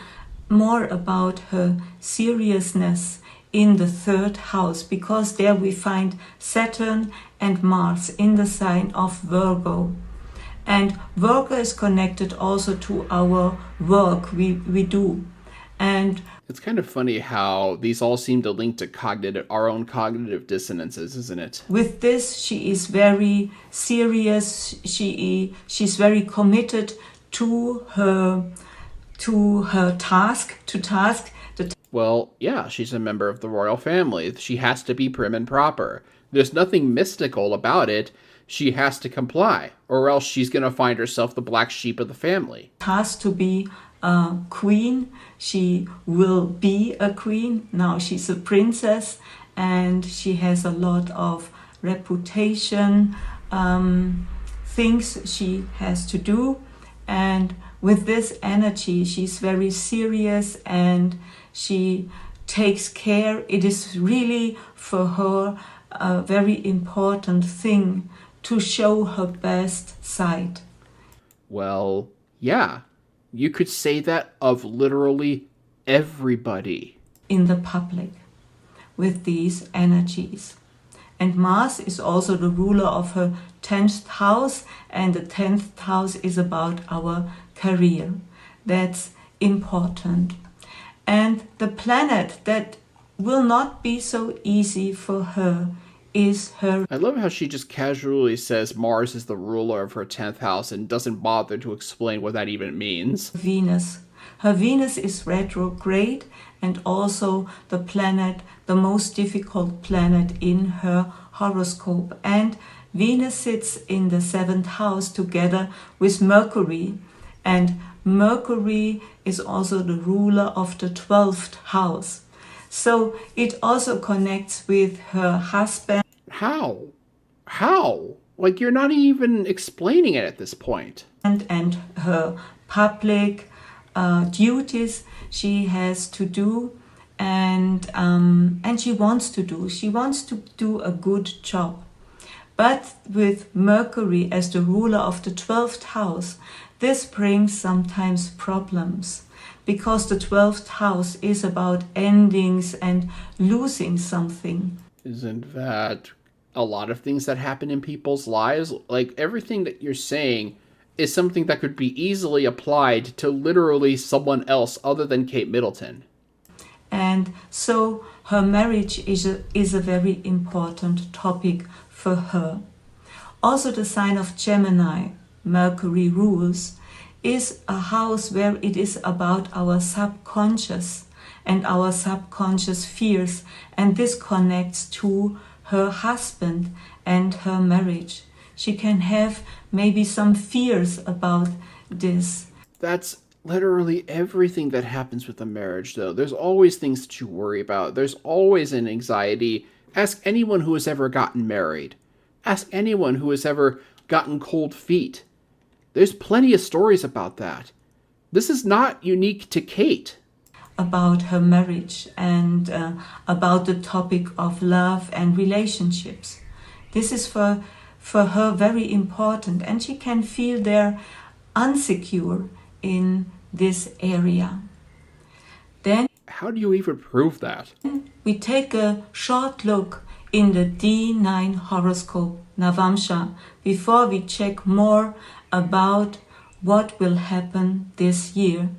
more about her seriousness in the 3rd house, because there we find Saturn and Mars in the sign of Virgo. And Virgo is connected also to our work we do. And It's kind of funny how these all seem to link to our own cognitive dissonances, isn't it? with this, she is very serious. She's very committed to her task. Well, yeah, she's a member of the royal family. She has to be prim and proper. There's nothing mystical about it. She has to comply, or else she's going to find herself the black sheep of the family. Task to be a queen. She will be a queen. Now she's a princess, and she has a lot of reputation, things she has to do. And with this energy, she's very serious, and she takes care. It is really for her a very important thing to show her best side. Well, yeah. You could say that of literally everybody. In the public with these energies. And Mars is also the ruler of her 10th house, and the 10th house is about our career. That's important. And the planet that will not be so easy for her is her I love how she just casually says Mars is the ruler of her 10th house and doesn't bother to explain what that even means. Venus. Her Venus is retrograde and also the planet, the most difficult planet in her horoscope. And Venus sits in the 7th house together with Mercury. And Mercury is also the ruler of the 12th house. So it also connects with her husband. How? How? Like, you're not even explaining it at this point. And her public duties she has to do, and she wants to do. She wants to do a good job. But with Mercury as the ruler of the 12th house, this brings sometimes problems, because the 12th house is about endings and losing something. Isn't that a lot of things that happen in people's lives? Like, everything that you're saying is something that could be easily applied to literally someone else other than Kate Middleton. And so her marriage is a very important topic for her. Also, the sign of Gemini, Mercury rules, is a house where it is about our subconscious and our subconscious fears, and this connects to her husband and her marriage. She can have maybe some fears about this. That's literally everything that happens with a marriage, though. There's always things that you worry about. There's always an anxiety. Ask anyone who has ever gotten married. Ask anyone who has ever gotten cold feet. There's plenty of stories about that. This is not unique to Kate. About her marriage and about the topic of love and relationships. This is for her very important, and she can feel there unsecure in this area. Then How do you even prove that? we take a short look in the D9 horoscope, Navamsha, before we check more about what will happen this year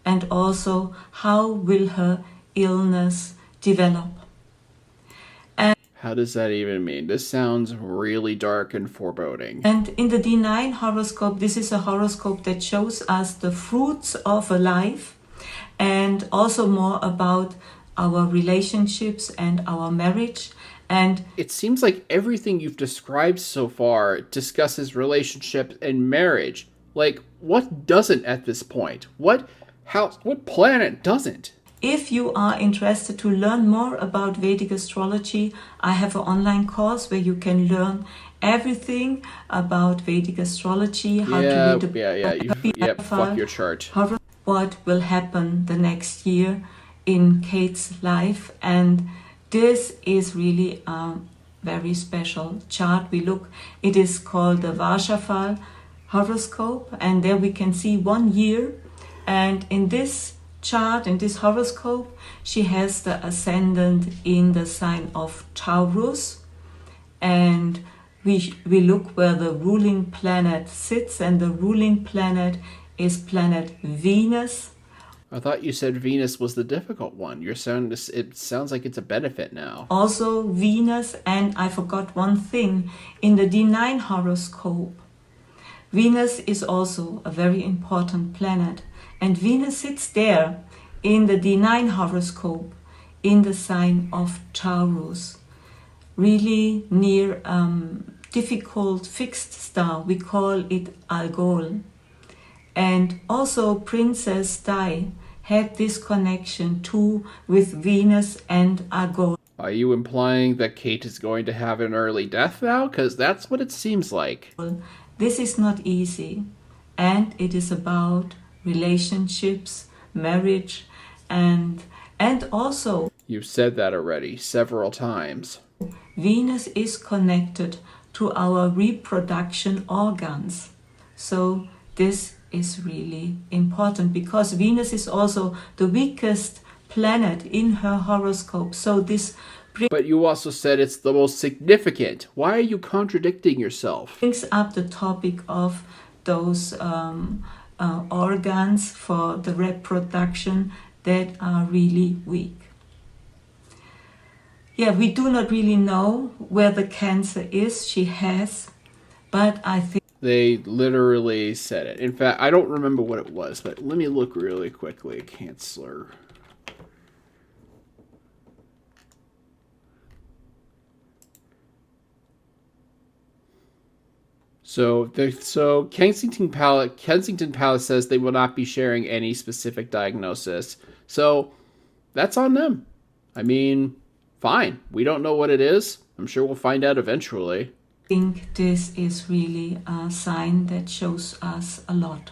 and also how will her illness develop. How does that even mean? This sounds really dark and foreboding. And in the D9 horoscope, this is a horoscope that shows us the fruits of a life and also more about our relationships and our marriage. And It seems like everything you've described so far discusses relationships and marriage. Like, what doesn't at this point? What planet doesn't? if you are interested to learn more about Vedic astrology, I have an online course where you can learn everything about Vedic astrology, how to read fuck your chart. what will happen the next year in Kate's life. And this is really a very special chart. It is called the Varshafal horoscope, and there we can see 1 year. And in this chart, in this horoscope, she has the ascendant in the sign of Taurus, and we look where the ruling planet sits, and the ruling planet is planet Venus. I thought you said Venus was the difficult one. It sounds like it's a benefit now. Also Venus, and I forgot one thing, in the D9 horoscope, Venus is also a very important planet, and Venus sits there in the D9 horoscope in the sign of Taurus, really near difficult fixed star. We call it Algol. And also Princess Di had this connection too with Venus and Algol. Are you implying that Kate is going to have an early death now? Because that's what it seems like. This is not easy, and it is about relationships, marriage, and also... You've said that already several times. Venus is connected to our reproduction organs. So this is really important because Venus is also the weakest planet in her horoscope. So this But you also said it's the most significant. Why are you contradicting yourself? brings up the topic of those organs for the reproduction that are really weak. Yeah, we do not really know where the cancer is she has, but I think They literally said it. In fact, I don't remember what it was, but let me look really quickly. Cancer. So Kensington Palace says they will not be sharing any specific diagnosis. So that's on them. I mean, fine. We don't know what it is. I'm sure we'll find out eventually. this is really a sign that shows us a lot.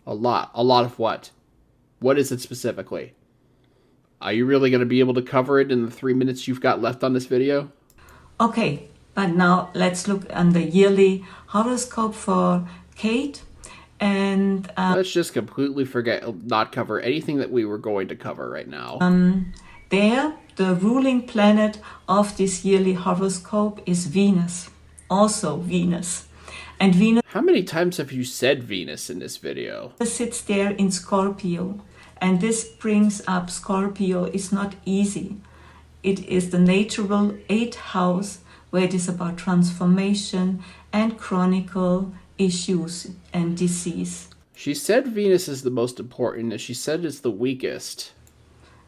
A lot. A lot of what? What is it specifically? Are you really going to be able to cover it in the 3 minutes you've got left on this video? Okay, but now let's look on the yearly horoscope for Kate. And Let's just completely not cover anything that we were going to cover right now. there, the ruling planet of this yearly horoscope is Venus. Also Venus. And Venus How many times have you said Venus in this video? sits there in Scorpio. And this brings up Scorpio is not easy. It is the natural 8th house where it is about transformation and chronicle issues and disease. She said Venus is the most important, and she said it's the weakest.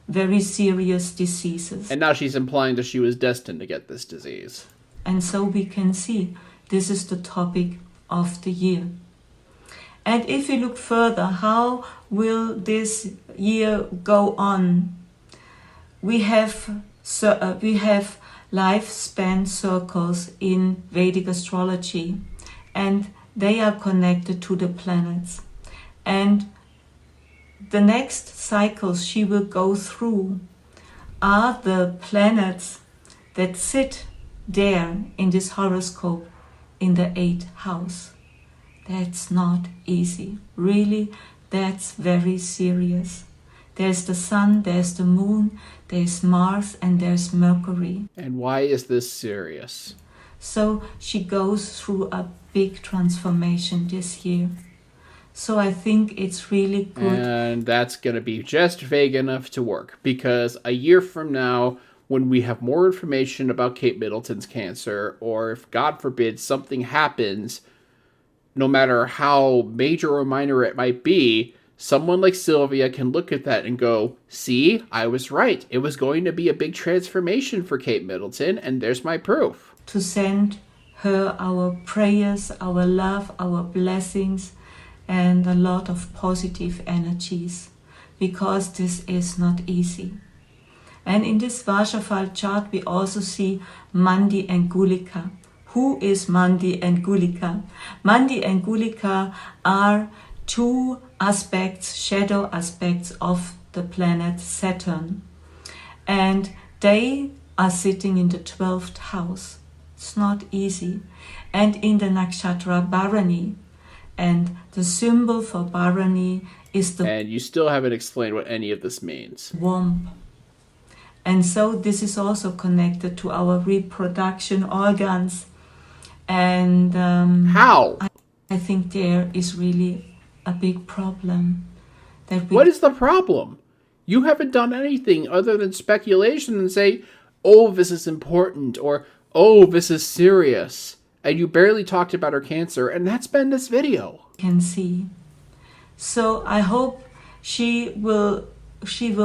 Very serious diseases. And now she's implying that she was destined to get this disease. And so we can see this is the topic of the year. And if we look further, how will this year go on? We have lifespan circles in Vedic astrology, and they are connected to the planets. And the next cycles she will go through are the planets that sit there in this horoscope in the 8th house. That's not easy. Really, that's very serious. There's the sun, there's the moon, there's Mars, and there's Mercury. And why is this serious? So she goes through a big transformation this year. So I think it's really good. And that's going to be just vague enough to work, because a year from now, when we have more information about Kate Middleton's cancer, or if, God forbid, something happens, no matter how major or minor it might be, someone like Sylvia can look at that and go, see, I was right. It was going to be a big transformation for Kate Middleton, and there's my proof. To send her our prayers, our love, our blessings, and a lot of positive energies, because this is not easy. And in this Varshafal chart, we also see Mandi and Gulika. Who is Mandi and Gulika? Mandi and Gulika are two aspects, shadow aspects of the planet Saturn. And they are sitting in the 12th house. It's not easy. And in the nakshatra Bharani. And the symbol for Bharani is the And you still haven't explained what any of this means. womb. And so this is also connected to our reproduction organs. And How? I think there is really a big problem. That we What is the problem? You haven't done anything other than speculation and say, oh, this is important, or oh, this is serious. And you barely talked about her cancer, and that's been this video. can see. So I hope she will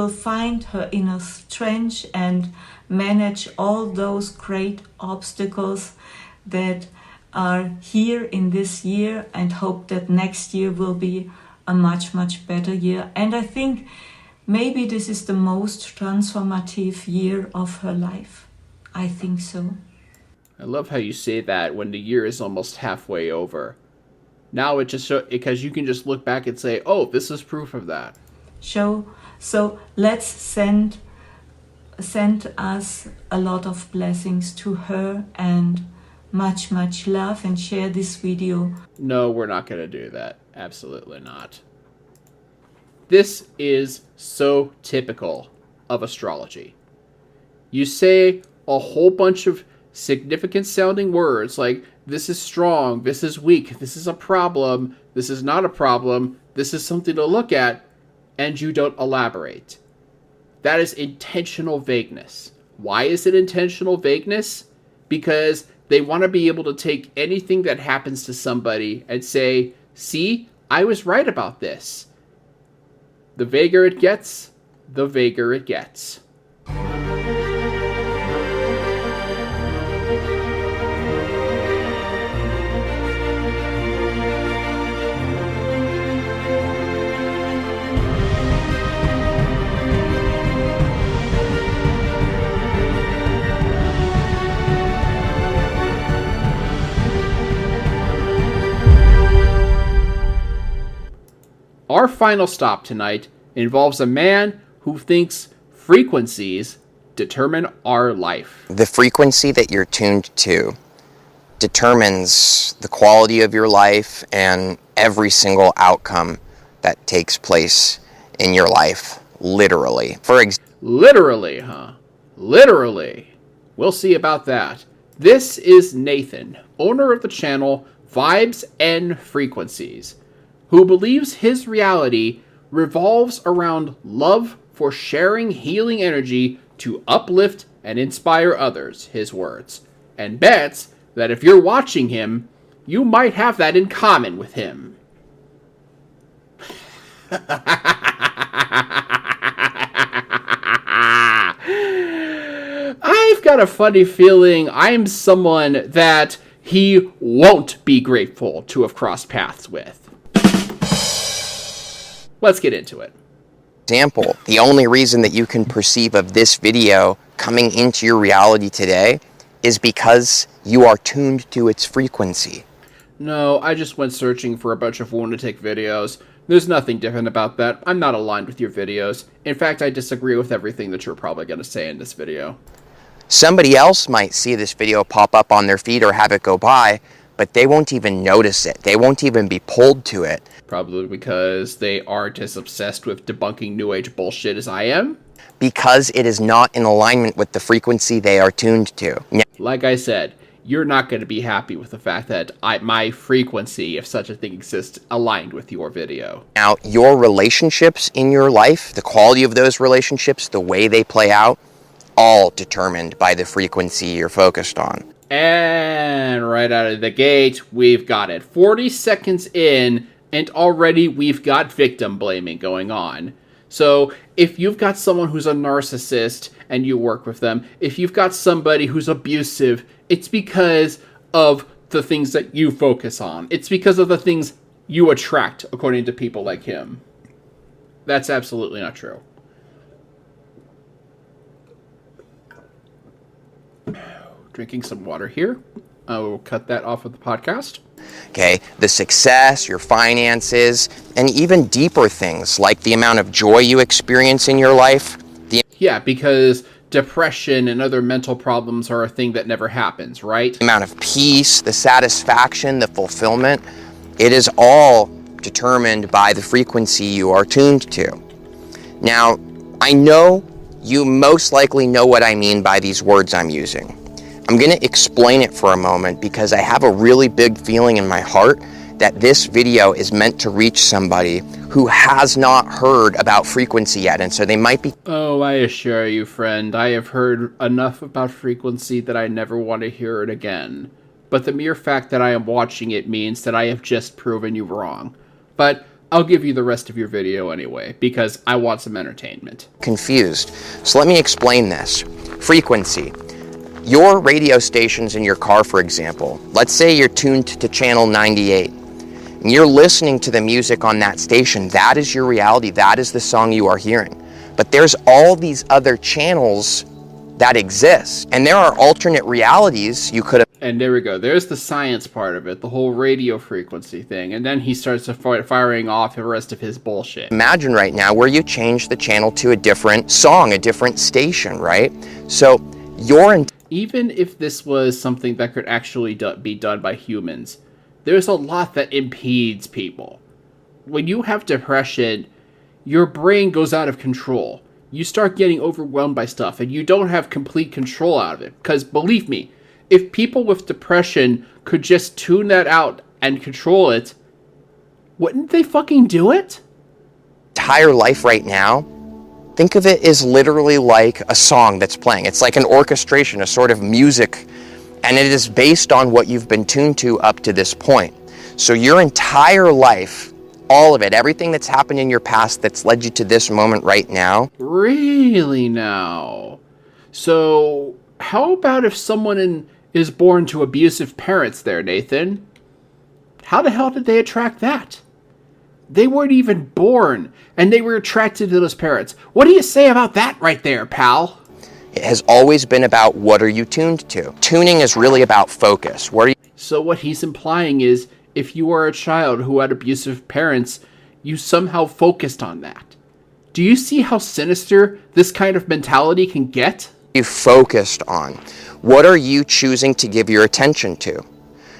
find her inner strength and manage all those great obstacles that are here in this year, and hope that next year will be a much, much better year. And I think maybe this is the most transformative year of her life. I think so. I love how you say that when the year is almost halfway over. Now it just because you can just look back and say, oh, this is proof of that. So let's send send us a lot of blessings to her and much, much love, and share this video. No, we're not going to do that. Absolutely not. This is so typical of astrology. You say a whole bunch of significant sounding words like, this is strong, this is weak, this is a problem, this is not a problem, this is something to look at, and you don't elaborate. That is intentional vagueness. Why is it intentional vagueness? Because they want to be able to take anything that happens to somebody and say, see, I was right about this. The vaguer it gets, the vaguer it gets. Our final stop tonight involves a man who thinks frequencies determine our life. The frequency that you're tuned to determines the quality of your life and every single outcome that takes place in your life, literally. Literally, huh? Literally. We'll see about that. This is Nathan, owner of the channel Vibes and Frequencies, who believes his reality revolves around love for sharing healing energy to uplift and inspire others, his words, and bets that if you're watching him, you might have that in common with him. I've got a funny feeling I'm someone that he won't be grateful to have crossed paths with. Let's get into it. Example, the only reason that you can perceive of this video coming into your reality today is because you are tuned to its frequency. No, I just went searching for a bunch of lunatic videos. There's nothing different about that. I'm not aligned with your videos. In fact, I disagree with everything that you're probably going to say in this video. Somebody else might see this video pop up on their feed or have it go by, but they won't even notice it. They won't even be pulled to it. Probably because they aren't as obsessed with debunking New Age bullshit as I am. Because it is not in alignment with the frequency they are tuned to. Like I said, you're not going to be happy with the fact that my frequency, if such a thing exists, aligned with your video. Now, your relationships in your life, the quality of those relationships, the way they play out, all determined by the frequency you're focused on. And right out of the gate, we've got it. 40 seconds in, and already we've got victim blaming going on. So if you've got someone who's a narcissist and you work with them, if you've got somebody who's abusive, it's because of the things that you focus on. It's because of the things you attract, according to people like him. That's absolutely not true. Drinking some water here. I will cut that off of the podcast. Okay, the success, your finances, and even deeper things like the amount of joy you experience in your life. Yeah, because depression and other mental problems are a thing that never happens, right? The amount of peace, the satisfaction, the fulfillment, it is all determined by the frequency you are tuned to. Now, I know you most likely know what I mean by these words I'm using. I'm going to explain it for a moment because I have a really big feeling in my heart that this video is meant to reach somebody who has not heard about frequency yet, and so they might be... Oh, I assure you, friend, I have heard enough about frequency that I never want to hear it again. But the mere fact that I am watching it means that I have just proven you wrong. But I'll give you the rest of your video anyway, because I want some entertainment. Confused. So let me explain this. Frequency. Your radio stations in your car, for example, let's say you're tuned to channel 98, and you're listening to the music on that station. That is your reality. That is the song you are hearing. But there's all these other channels that exist, and there are alternate realities you could have... And there we go. There's the science part of it, the whole radio frequency thing. And then he starts firing off the rest of his bullshit. Imagine right now where you change the channel to a different song, a different station, right? So even if this was something that could actually be done by humans, there's a lot that impedes people. When you have depression, your brain goes out of control. You start getting overwhelmed by stuff, and you don't have complete control out of it. Because believe me, if people with depression could just tune that out and control it, wouldn't they fucking do it? entire life right now, think of it as literally like a song that's playing. It's like an orchestration, a sort of music, and it is based on what you've been tuned to up to this point. So your entire life, all of it, everything that's happened in your past that's led you to this moment right now. Really now? So how about if someone is born to abusive parents there, Nathan? How the hell did they attract that? They weren't even born, and they were attracted to those parents. What do you say about that right there, pal? It has always been about what are you tuned to. Tuning is really about focus. So what he's implying is, if you are a child who had abusive parents, you somehow focused on that. Do you see how sinister this kind of mentality can get? You focused on. What are you choosing to give your attention to?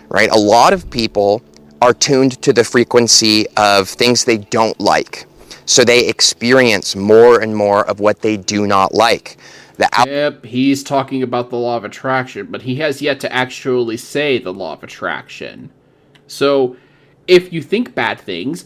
Right? A lot of people are tuned to the frequency of things they don't like. So they experience more and more of what they do not like. Yep, he's talking about the law of attraction, but he has yet to actually say the law of attraction. So, if you think bad things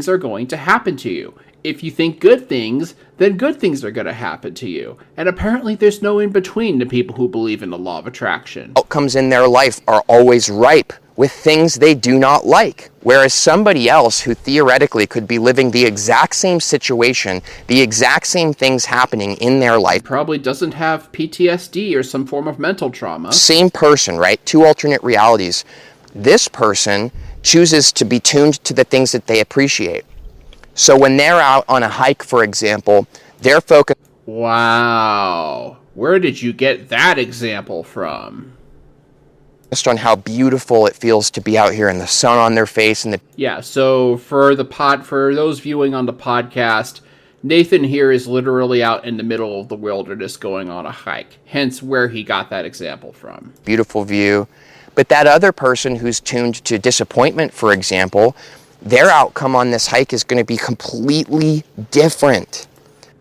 are going to happen to you. If you think good things, then good things are going to happen to you. And apparently there's no in-between to people who believe in the law of attraction. Outcomes in their life are always ripe with things they do not like. Whereas somebody else who theoretically could be living the exact same situation, the exact same things happening in their life. Probably doesn't have PTSD or some form of mental trauma. Same person, right? Two alternate realities. This person chooses to be tuned to the things that they appreciate. So when they're out on a hike, for example, they're focused. Wow. Where did you get that example from? On how beautiful it feels to be out here in the sun on their face and Yeah, so for those viewing on the podcast, Nathan here is literally out in the middle of the wilderness going on a hike, hence where he got that example from. Beautiful view. But that other person who's tuned to disappointment, for example, their outcome on this hike is going to be completely different.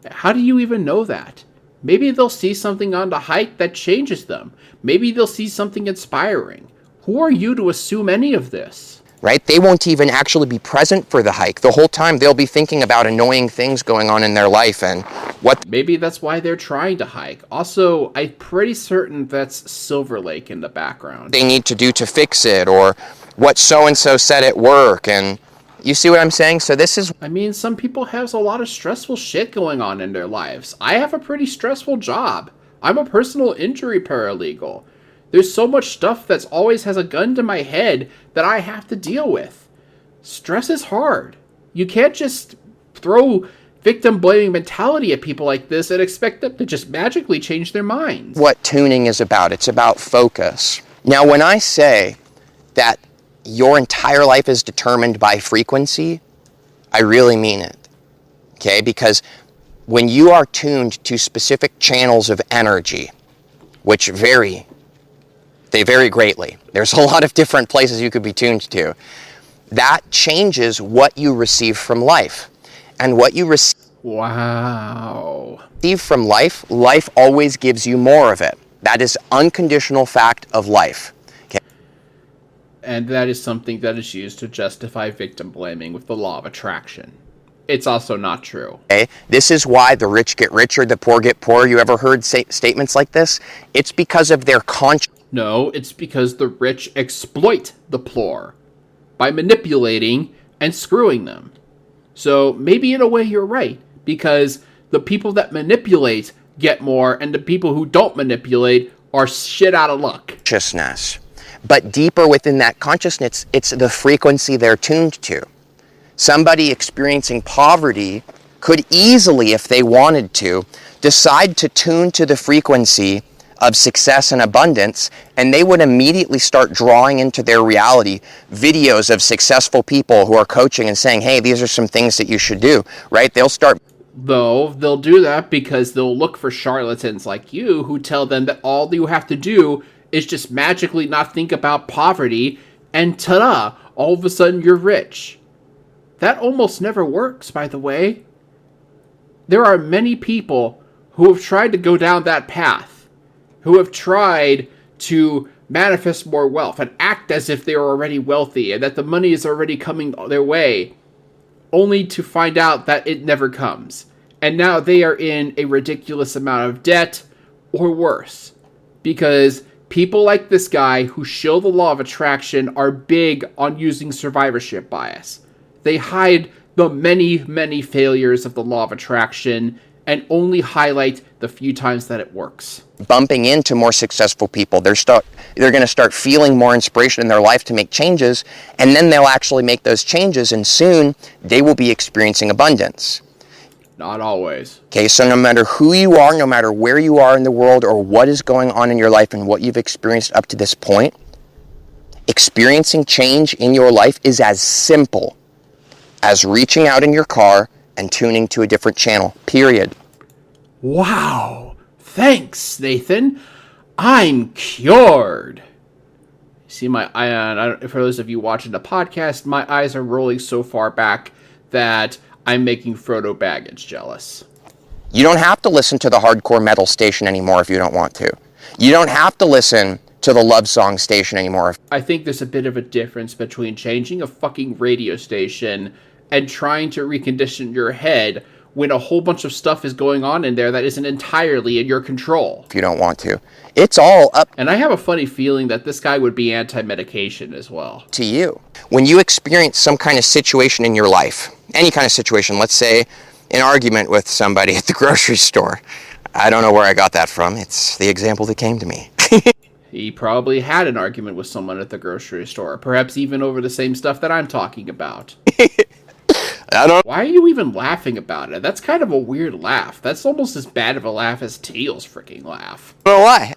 How do you even know that? Maybe they'll see something on the hike that changes them. Maybe they'll see something inspiring. Who are you to assume any of this? Right? They won't even actually be present for the hike. The whole time they'll be thinking about annoying things going on in their life and what... Maybe that's why they're trying to hike. Also, I'm pretty certain that's Silver Lake in the background. They need to do to fix it, or what so-and-so said at work, and... You see what I'm saying? So this is... I mean, some people have a lot of stressful shit going on in their lives. I have a pretty stressful job. I'm a personal injury paralegal. There's so much stuff that's always has a gun to my head that I have to deal with. Stress is hard. You can't just throw victim-blaming mentality at people like this and expect them to just magically change their minds. What tuning is about. It's about focus. Now, when I say that your entire life is determined by frequency, I really mean it, okay? Because when you are tuned to specific channels of energy, which they vary greatly. There's a lot of different places you could be tuned to. That changes what you receive from life. And what you receive from life always gives you more of it. That is unconditional fact of life. And that is something that is used to justify victim blaming with the law of attraction. It's also not true. Okay? This is why the rich get richer, the poor get poorer. You ever heard statements like this? It's because of their conscious... No, it's because the rich exploit the poor by manipulating and screwing them. So maybe in a way you're right, because the people that manipulate get more, and the people who don't manipulate are shit out of luck. Consciousness. But deeper within that consciousness, it's the frequency they're tuned to. Somebody experiencing poverty could easily, if they wanted to, decide to tune to the frequency of success and abundance, and they would immediately start drawing into their reality videos of successful people who are coaching and saying, hey, these are some things that you should do, right? They'll start. Though they'll do that because they'll look for charlatans like you who tell them that all you have to do is just magically not think about poverty, and ta-da, all of a sudden you're rich. That almost never works, by the way. There are many people who have tried to go down that path, who have tried to manifest more wealth and act as if they are already wealthy and that the money is already coming their way, only to find out that it never comes. And now they are in a ridiculous amount of debt, or worse, because people like this guy who shill the law of attraction are big on using survivorship bias. They hide the many, many failures of the law of attraction and only highlight the few times that it works. Bumping into more successful people. They're going to start feeling more inspiration in their life to make changes, and then they'll actually make those changes, and soon they will be experiencing abundance. Not always. Okay, so no matter who you are, no matter where you are in the world or what is going on in your life and what you've experienced up to this point, experiencing change in your life is as simple as reaching out in your car and tuning to a different channel, period. Wow. Thanks, Nathan. I'm cured. See, for those of you watching the podcast, my eyes are rolling so far back that I'm making Frodo Baggins jealous. You don't have to listen to the hardcore metal station anymore if you don't want to. You don't have to listen to the love song station anymore. I think there's a bit of a difference between changing a fucking radio station and trying to recondition your head when a whole bunch of stuff is going on in there that isn't entirely in your control. If you don't want to. It's all up. And I have a funny feeling that this guy would be anti-medication as well. To you. When you experience some kind of situation in your life, any kind of situation, let's say an argument with somebody at the grocery store. I don't know where I got that from. It's the example that came to me. He probably had an argument with someone at the grocery store, perhaps even over the same stuff that I'm talking about. Why are you even laughing about it? That's kind of a weird laugh. That's almost as bad of a laugh as Teal's freaking laugh. Well, why?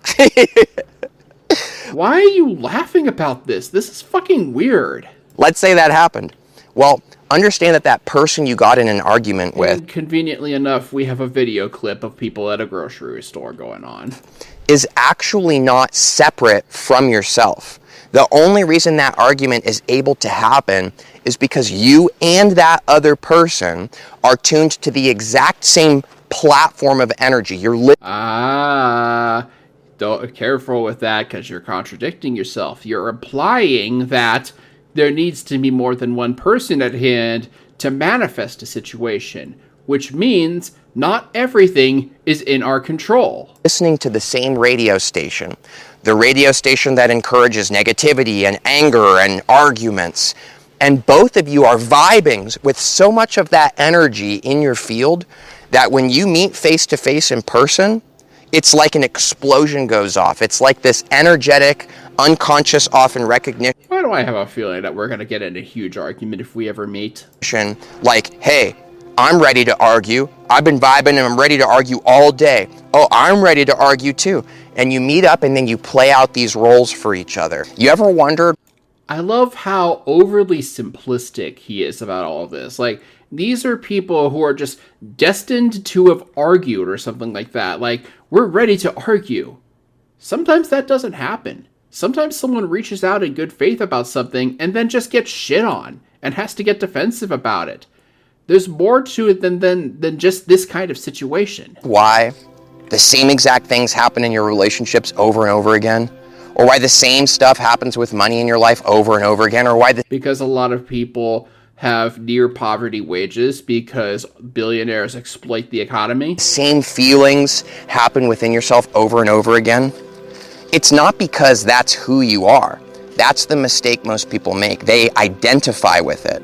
Why are you laughing about this? This is fucking weird. Let's say that happened. Well, understand that that person you got in an argument with... And conveniently enough, we have a video clip of people at a grocery store going on. ...is actually not separate from yourself. The only reason that argument is able to happen is because you and that other person are tuned to the exact same platform of energy. Don't careful with that because you're contradicting yourself. You're implying that there needs to be more than one person at hand to manifest a situation, which means not everything is in our control. Listening to the same radio station, the radio station that encourages negativity and anger and arguments, and both of you are vibing with so much of that energy in your field that when you meet face to face in person, it's like an explosion goes off. It's like this energetic, unconscious, often recognition. Why do I have a feeling that we're going to get in a huge argument if we ever meet? Like, hey, I'm ready to argue. I've been vibing and I'm ready to argue all day. Oh, I'm ready to argue too. And you meet up and then you play out these roles for each other. You ever wondered? I love how overly simplistic he is about all of this. Like, these are people who are just destined to have argued or something like that. Like, we're ready to argue. Sometimes that doesn't happen. Sometimes someone reaches out in good faith about something and then just gets shit on and has to get defensive about it. There's more to it than just this kind of situation. Why the same exact things happen in your relationships over and over again? Or why the same stuff happens with money in your life over and over again? Or why because a lot of people have near poverty wages because billionaires exploit the economy. Same feelings happen within yourself over and over again. It's not because that's who you are. That's the mistake most people make. They identify with it.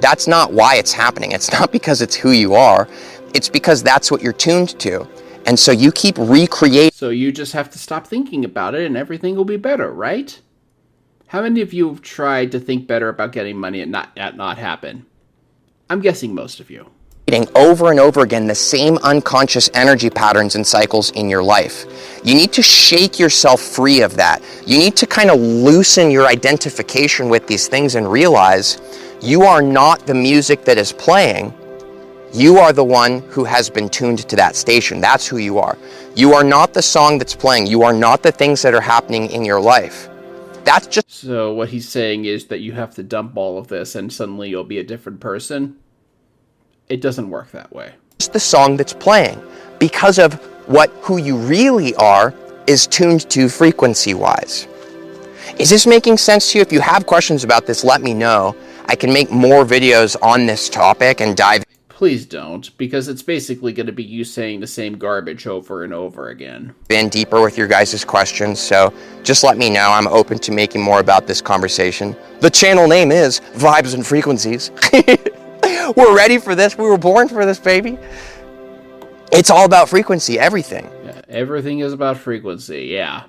That's not why it's happening. It's not because it's who you are. It's because that's what you're tuned to. And so you keep recreating. So you just have to stop thinking about it and everything will be better, right? How many of you have tried to think better about getting money and not happen? I'm guessing most of you. over and over again the same unconscious energy patterns and cycles in your life. You need to shake yourself free of that. You need to kind of loosen your identification with these things and realize you are not the music that is playing. You are the one who has been tuned to that station. That's who you are. You are not the song that's playing. You are not the things that are happening in your life. That's just... So what he's saying is that you have to dump all of this and suddenly you'll be a different person. It doesn't work that way. Just the song that's playing, because of who you really are is tuned to frequency-wise. Is this making sense to you? If you have questions about this, let me know. I can make more videos on this topic and dive... Please don't, because it's basically going to be you saying the same garbage over and over again. ...in deeper with your guys' questions, so just let me know. I'm open to making more about this conversation. The channel name is Vibes and Frequencies. We're ready for this. We were born for this, baby. It's all about frequency, everything. Yeah, everything is about frequency, yeah.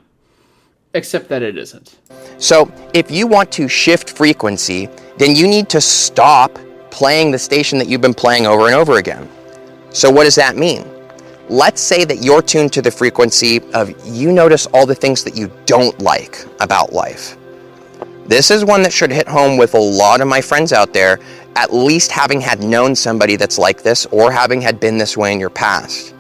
Except that it isn't. So if you want to shift frequency, then you need to stop playing the station that you've been playing over and over again. So what does that mean? Let's say that you're tuned to the frequency of you notice all the things that you don't like about life. This is one that should hit home with a lot of my friends out there, at least having had known somebody that's like this or having had been this way in your past.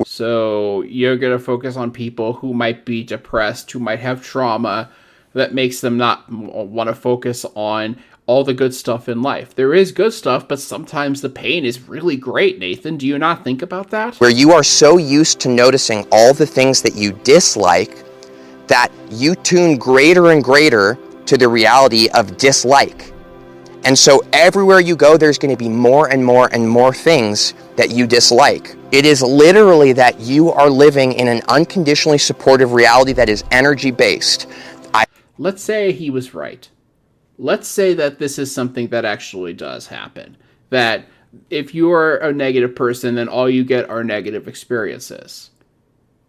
So you're going to focus on people who might be depressed, who might have trauma that makes them not want to focus on all the good stuff in life. There is good stuff, but sometimes the pain is really great, Nathan. Do you not think about that? Where you are so used to noticing all the things that you dislike that you tune greater and greater to the reality of dislike. And so everywhere you go, there's going to be more and more and more things that you dislike. It is literally that you are living in an unconditionally supportive reality that is energy-based. Let's say he was right. Let's say that this is something that actually does happen. That if you are a negative person, then all you get are negative experiences.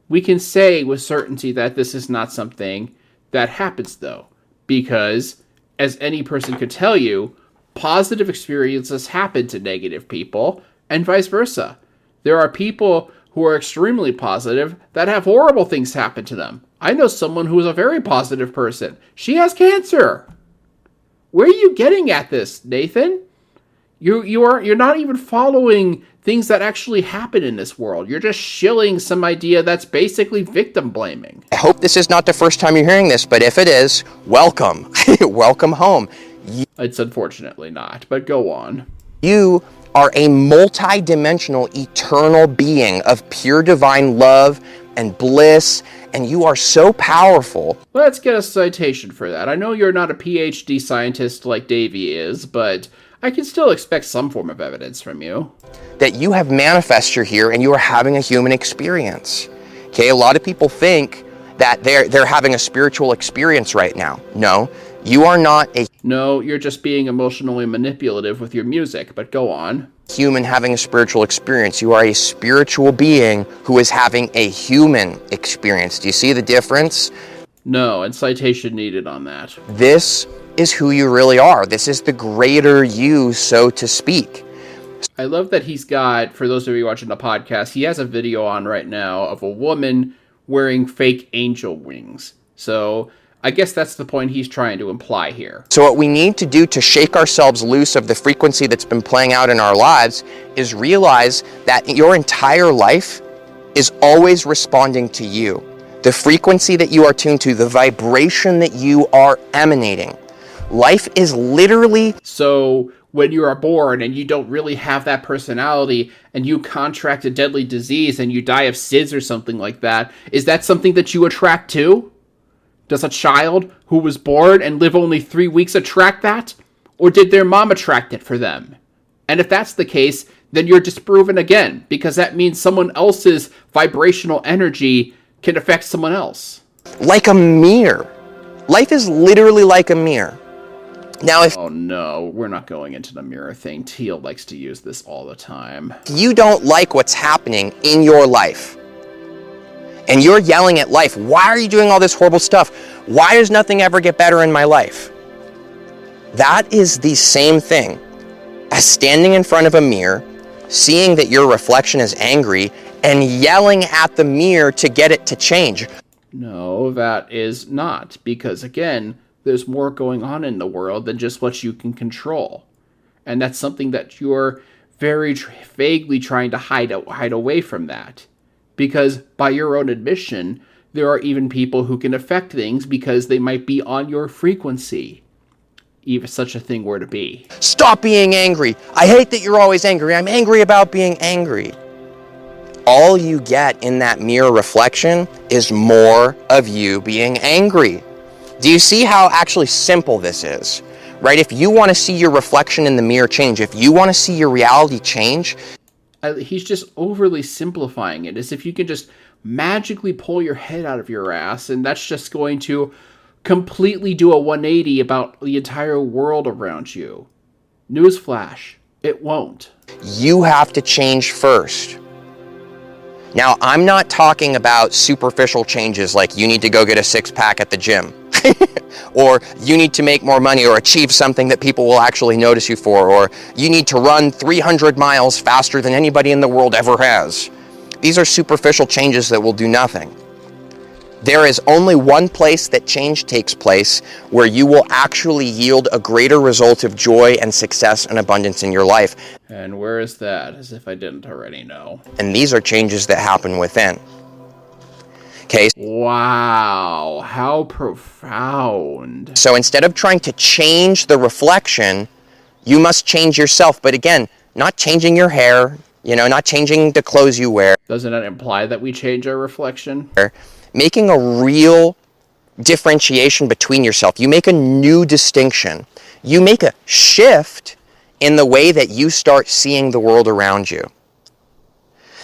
We can say with certainty that this is not something that happens, though, because, as any person could tell you, positive experiences happen to negative people, and vice versa. There are people who are extremely positive that have horrible things happen to them. I know someone who is a very positive person. She has cancer. Where are you getting at this, Nathan? You're not even following things that actually happen in this world. You're just shilling some idea that's basically victim blaming. I hope this is not the first time you're hearing this, but if it is, welcome. Welcome home. It's unfortunately not, but go on. You are a multi-dimensional, eternal being of pure divine love and bliss, and you are so powerful. Let's get a citation for that. I know you're not a PhD scientist like Davey is, but I can still expect some form of evidence from you. That you have manifested here and you are having a human experience. Okay, a lot of people think that they're having a spiritual experience right now. No, you are not a... No, you're just being emotionally manipulative with your music, but go on. Human having a spiritual experience. You are a spiritual being who is having a human experience. Do you see the difference? No, and citation needed on that. This is who you really are. This is the greater you, so to speak. I love that he's got, for those of you watching the podcast, he has a video on right now of a woman wearing fake angel wings. So I guess that's the point he's trying to imply here. So what we need to do to shake ourselves loose of the frequency that's been playing out in our lives is realize that your entire life is always responding to you. The frequency that you are tuned to, the vibration that you are emanating. Life is literally... So when you are born and you don't really have that personality and you contract a deadly disease and you die of SIDS or something like that, is that something that you attract to? Does a child who was born and live only 3 weeks attract that? Or did their mom attract it for them? And if that's the case, then you're disproven again, because that means someone else's vibrational energy can affect someone else. Like a mirror. Life is literally like a mirror. Now, if Oh no, we're not going into the mirror thing. Teal likes to use this all the time. you don't like what's happening in your life, and you're yelling at life, why are you doing all this horrible stuff? Why does nothing ever get better in my life? That is the same thing as standing in front of a mirror seeing that your reflection is angry and yelling at the mirror to get it to change. No, that is not, because again, there's more going on in the world than just what you can control. And that's something that you're very vaguely trying to hide away from that. Because by your own admission, there are even people who can affect things because they might be on your frequency, even such a thing were to be. Stop being angry. I hate that you're always angry. I'm angry about being angry. All you get in that mirror reflection is more of you being angry. Do you see how actually simple this is? Right? If you want to see your reflection in the mirror change, if you want to see your reality change, he's just overly simplifying it, as if you can just magically pull your head out of your ass and that's just going to completely do a 180 about the entire world around you. Newsflash, it won't. You have to change first. Now, I'm not talking about superficial changes like you need to go get a six-pack at the gym, or you need to make more money or achieve something that people will actually notice you for, or you need to run 300 miles faster than anybody in the world ever has. These are superficial changes that will do nothing. There is only one place that change takes place where you will actually yield a greater result of joy and success and abundance in your life. And where is that, as if I didn't already know? And these are changes that happen within. Okay. Wow, how profound. So instead of trying to change the reflection, you must change yourself. But again, not changing your hair, not changing the clothes you wear. Doesn't that imply that we change our reflection? Making a real differentiation between yourself. You make a new distinction. You make a shift in the way that you start seeing the world around you.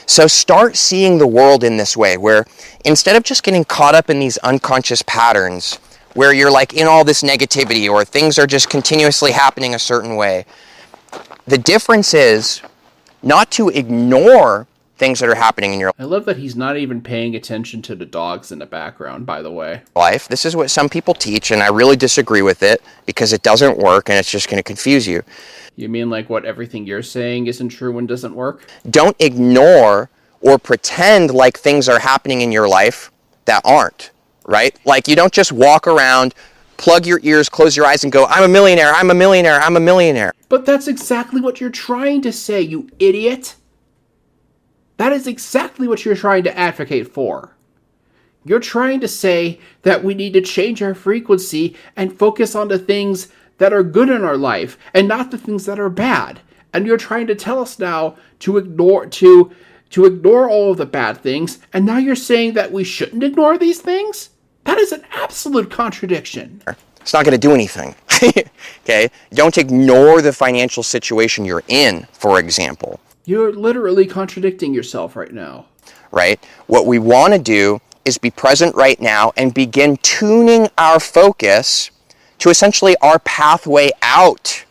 So start seeing the world in this way, where instead of just getting caught up in these unconscious patterns, where you're like in all this negativity or things are just continuously happening a certain way, the difference is not to ignore things that are happening in your I love that he's not even paying attention to the dogs in the background, by the way. life. This is what some people teach, and I really disagree with it because it doesn't work and it's just going to confuse you. You mean like what everything you're saying isn't true and doesn't work? Don't ignore or pretend like things are happening in your life that aren't, right? Like you don't just walk around, plug your ears, close your eyes and go, I'm a millionaire, I'm a millionaire, I'm a millionaire. But that's exactly what you're trying to say, you idiot. That is exactly what you're trying to advocate for. You're trying to say that we need to change our frequency and focus on the things that are good in our life and not the things that are bad. And you're trying to tell us now to ignore all of the bad things, and now you're saying that we shouldn't ignore these things? That is an absolute contradiction. It's not going to do anything. Okay? Don't ignore the financial situation you're in, for example. You're literally contradicting yourself right now. Right? What we want to do is be present right now and begin tuning our focus to essentially our pathway out.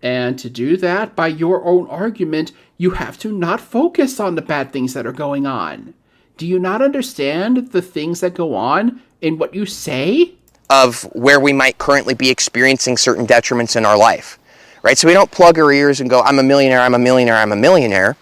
And to do that, by your own argument, you have to not focus on the bad things that are going on. Do you not understand the things that go on in what you say? Of where we might currently be experiencing certain detriments in our life. Right? So we don't plug our ears and go, I'm a millionaire, I'm a millionaire, I'm a millionaire.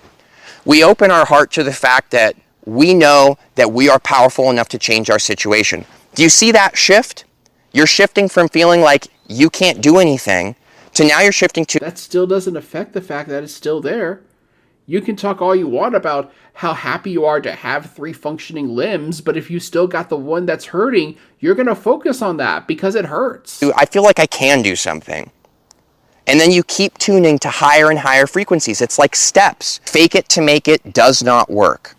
We open our heart to the fact that we know that we are powerful enough to change our situation. Do you see that shift? You're shifting from feeling like you can't do anything to now you're shifting to... That still doesn't affect the fact that it's still there. You can talk all you want about how happy you are to have 3 functioning limbs, but if you still got the one that's hurting, you're going to focus on that because it hurts. I feel like I can do something. And then you keep tuning to higher and higher frequencies. It's like steps. Fake it to make it does not work.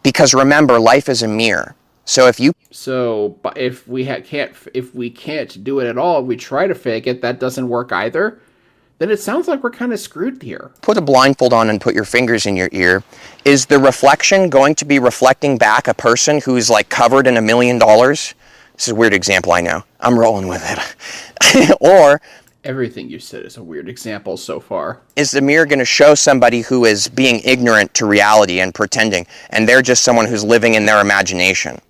Because remember, life is a mirror. So if we can't do it at all, we try to fake it, that doesn't work either, then it sounds like we're kind of screwed here. Put a blindfold on and put your fingers in your ear. Is the reflection going to be reflecting back a person who's like covered in $1 million? This is a weird example, I know. I'm rolling with it. Or... Everything you said is a weird example so far. Is the mirror going to show somebody who is being ignorant to reality and pretending, and they're just someone who's living in their imagination?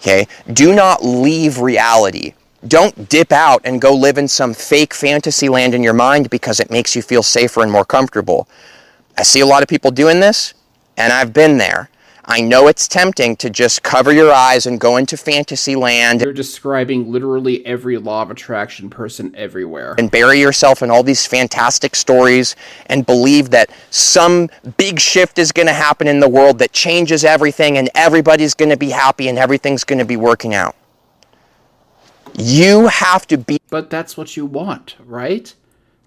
Okay? Do not leave reality Don't dip out and go live in some fake fantasy land in your mind because it makes you feel safer and more comfortable. I see a lot of people doing this, and I've been there. I know it's tempting to just cover your eyes and go into fantasy land. You're describing literally every law of attraction person everywhere. And bury yourself in all these fantastic stories and believe that some big shift is going to happen in the world that changes everything and everybody's going to be happy and everything's going to be working out. You have to be... But that's what you want, right?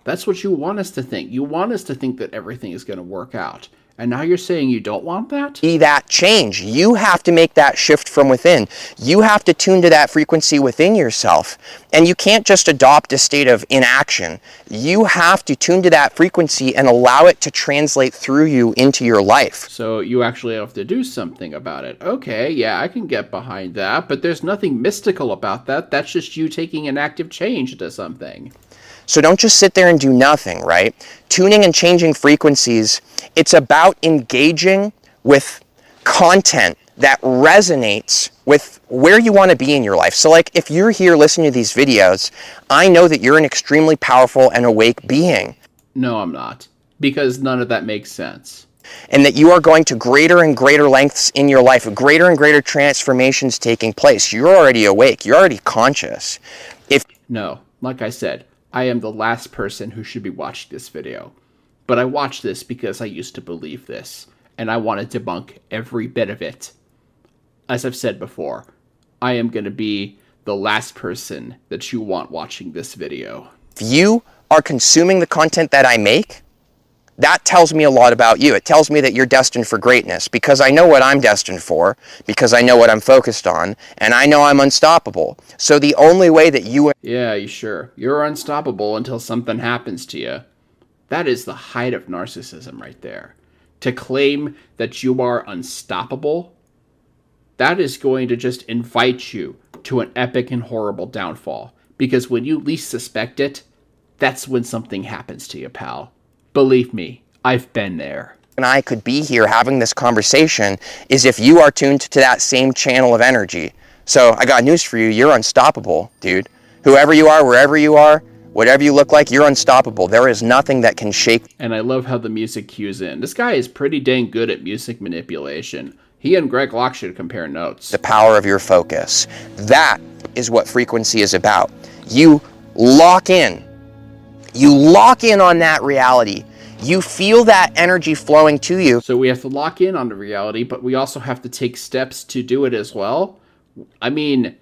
That's what you want us to think. You want us to think that everything is going to work out. And now you're saying you don't want that? Be that change. You have to make that shift from within. You have to tune to that frequency within yourself. And you can't just adopt a state of inaction. You have to tune to that frequency and allow it to translate through you into your life. So you actually have to do something about it. Okay, yeah, I can get behind that, but there's nothing mystical about that. That's just you taking an active change into something. So don't just sit there and do nothing, right? Tuning and changing frequencies, it's about engaging with content that resonates with where you want to be in your life. So like if you're here listening to these videos, I know that you're an extremely powerful and awake being. No, I'm not. Because none of that makes sense. And that you are going to greater and greater lengths in your life, greater and greater transformations taking place. You're already awake. You're already conscious. No, like I said, I am the last person who should be watching this video. But I watched this because I used to believe this, and I want to debunk every bit of it. As I've said before, I am going to be the last person that you want watching this video. If you are consuming the content that I make, that tells me a lot about you. It tells me that you're destined for greatness because I know what I'm destined for, because I know what I'm focused on, and I know I'm unstoppable. So the only way that you... Yeah, sure. You're unstoppable until something happens to you. That is the height of narcissism right there. To claim that you are unstoppable, that is going to just invite you to an epic and horrible downfall. Because when you least suspect it, that's when something happens to you, pal. Believe me, I've been there. And I could be here having this conversation is if you are tuned to that same channel of energy. So I got news for you. You're unstoppable, dude. Whoever you are, wherever you are, whatever you look like, you're unstoppable. There is nothing that can shake. And I love how the music cues in. This guy is pretty dang good at music manipulation. He and Greg Locke should compare notes. The power of your focus. That is what frequency is about. You lock in. You lock in on that reality. You feel that energy flowing to you. So we have to lock in on the reality, but we also have to take steps to do it as well. I mean,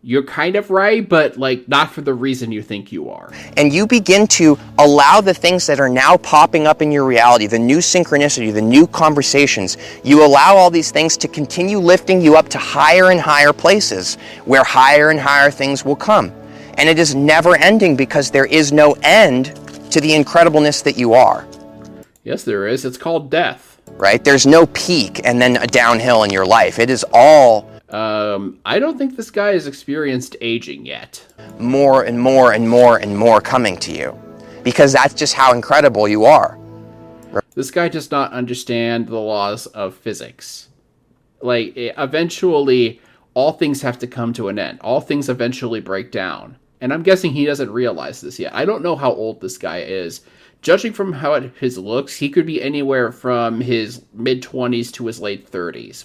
you're kind of right, but like not for the reason you think you are. And you begin to allow the things that are now popping up in your reality, the new synchronicity, the new conversations, you allow all these things to continue lifting you up to higher and higher places where higher and higher things will come. And it is never ending because there is no end to the incredibleness that you are. Yes, there is. It's called death. Right? There's no peak and then a downhill in your life. It is all... I don't think this guy has experienced aging yet. More and more and more and more coming to you. Because that's just how incredible you are. This guy does not understand the laws of physics. Like, eventually, all things have to come to an end. All things eventually break down. And I'm guessing he doesn't realize this yet. I don't know how old this guy is. Judging from how his looks, he could be anywhere from his mid-20s to his late 30s.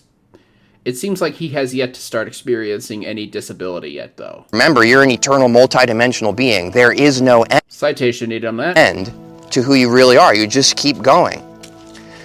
It seems like he has yet to start experiencing any disability yet, though. Remember, you're an eternal multidimensional being. There is no Citation need on that. end to who you really are. You just keep going.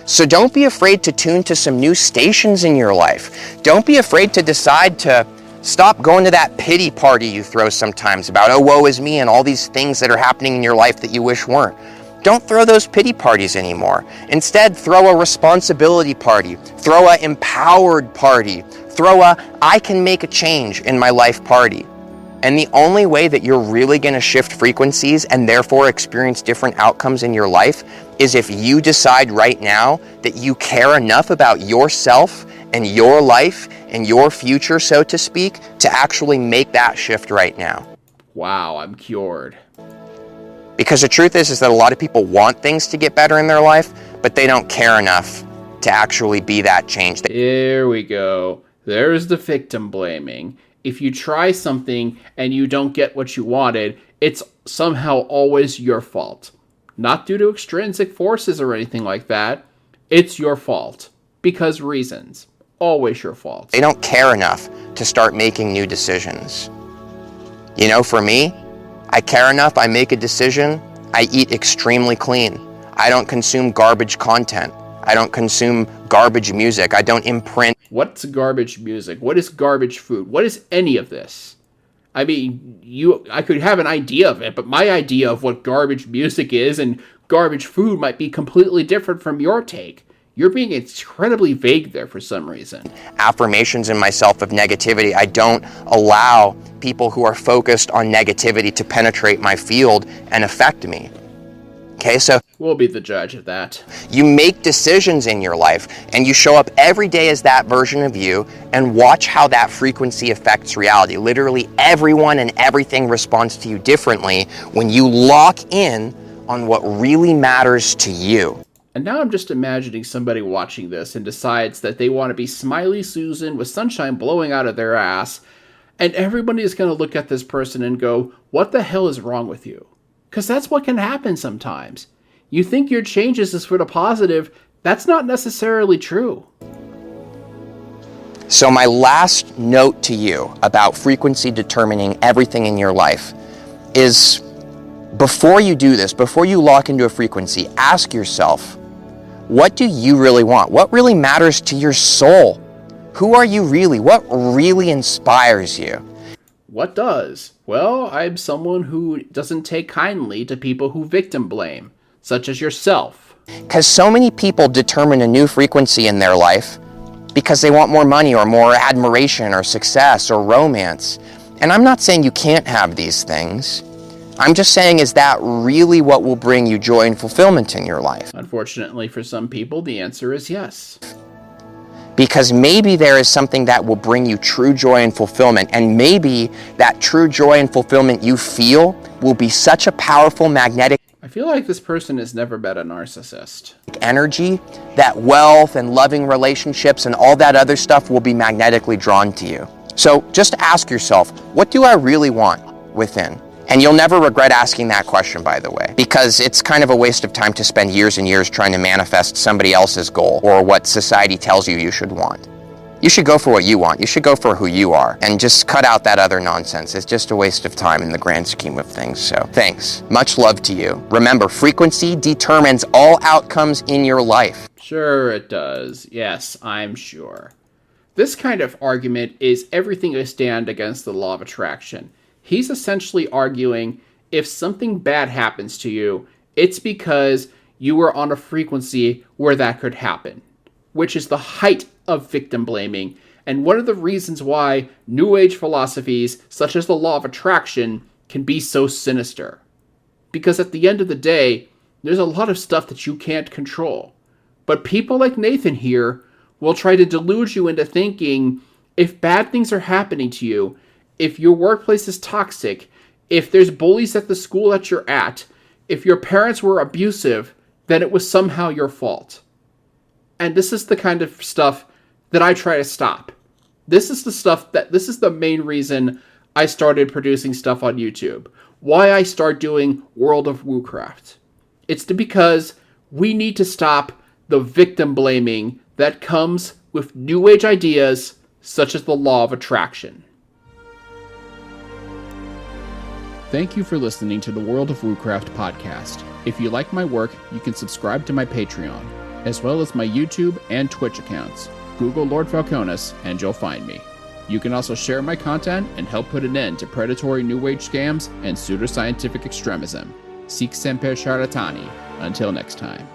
So don't be afraid to tune to some new stations in your life. Don't be afraid to decide to stop going to that pity party you throw sometimes about, oh, woe is me, and all these things that are happening in your life that you wish weren't. Don't throw those pity parties anymore. Instead, throw a responsibility party. Throw a empowered party. Throw a I can make a change in my life party. And the only way that you're really going to shift frequencies and therefore experience different outcomes in your life is if you decide right now that you care enough about yourself and your life and your future, so to speak, to actually make that shift right now. Wow, I'm cured. Because the truth is that a lot of people want things to get better in their life, but they don't care enough to actually be that change. Here we go. There's the victim blaming. if you try something and you don't get what you wanted, it's somehow always your fault. Not due to extrinsic forces or anything like that. It's your fault. Because reasons. Always your fault. They don't care enough to start making new decisions. You know, for me, I care enough, I make a decision, I eat extremely clean. I don't consume garbage content. I don't consume garbage music. I don't imprint. What's garbage music? What is garbage food? What is any of this? I mean, I could have an idea of it, but my idea of what garbage music is and garbage food might be completely different from your take. You're being incredibly vague there for some reason. Affirmations in myself of negativity. I don't allow people who are focused on negativity to penetrate my field and affect me. Okay, so we'll be the judge of that. You make decisions in your life and you show up every day as that version of you and watch how that frequency affects reality. Literally everyone and everything responds to you differently when you lock in on what really matters to you. And now I'm just imagining somebody watching this and decides that they want to be Smiley Susan with sunshine blowing out of their ass, and everybody is going to look at this person and go, what the hell is wrong with you? Because that's what can happen sometimes. You think your changes is for the positive. That's not necessarily true. So my last note to you about frequency determining everything in your life is, before you do this, before you lock into a frequency, ask yourself, what do you really want? What really matters to your soul? Who are you really? What really inspires you? What does? Well, I'm someone who doesn't take kindly to people who victim blame, such as yourself. Because so many people determine a new frequency in their life because they want more money or more admiration or success or romance. And I'm not saying you can't have these things. I'm just saying, is that really what will bring you joy and fulfillment in your life? Unfortunately for some people, the answer is yes. Because maybe there is something that will bring you true joy and fulfillment, and maybe that true joy and fulfillment you feel will be such a powerful magnetic I feel like this person has never met a narcissist. Energy that wealth and loving relationships and all that other stuff will be magnetically drawn to you. So just ask yourself, what do I really want within? And you'll never regret asking that question, by the way, because it's kind of a waste of time to spend years and years trying to manifest somebody else's goal or what society tells you should want. You should go for what you want. You should go for who you are and just cut out that other nonsense. It's just a waste of time in the grand scheme of things. So thanks. Much love to you. Remember, frequency determines all outcomes in your life. Sure it does. Yes, I'm sure. This kind of argument is everything I stand against the law of attraction. He's essentially arguing if something bad happens to you, it's because you were on a frequency where that could happen, which is the height of victim blaming, and one of the reasons why New Age philosophies, such as the law of attraction, can be so sinister. Because at the end of the day, there's a lot of stuff that you can't control. But people like Nathan here will try to delude you into thinking if bad things are happening to you, if your workplace is toxic, if there's bullies at the school that you're at, if your parents were abusive, then it was somehow your fault. And this is the kind of stuff that I try to stop. This is the main reason I started producing stuff on YouTube. Why I start doing World of Woocraft. It's because we need to stop the victim blaming that comes with New Age ideas such as the law of attraction. Thank you for listening to the World of Woocraft podcast. If you like my work, you can subscribe to my Patreon, as well as my YouTube and Twitch accounts. Google Lord Falconis and you'll find me. You can also share my content and help put an end to predatory New Age scams and pseudoscientific extremism. Sic semper charlatani. Until next time.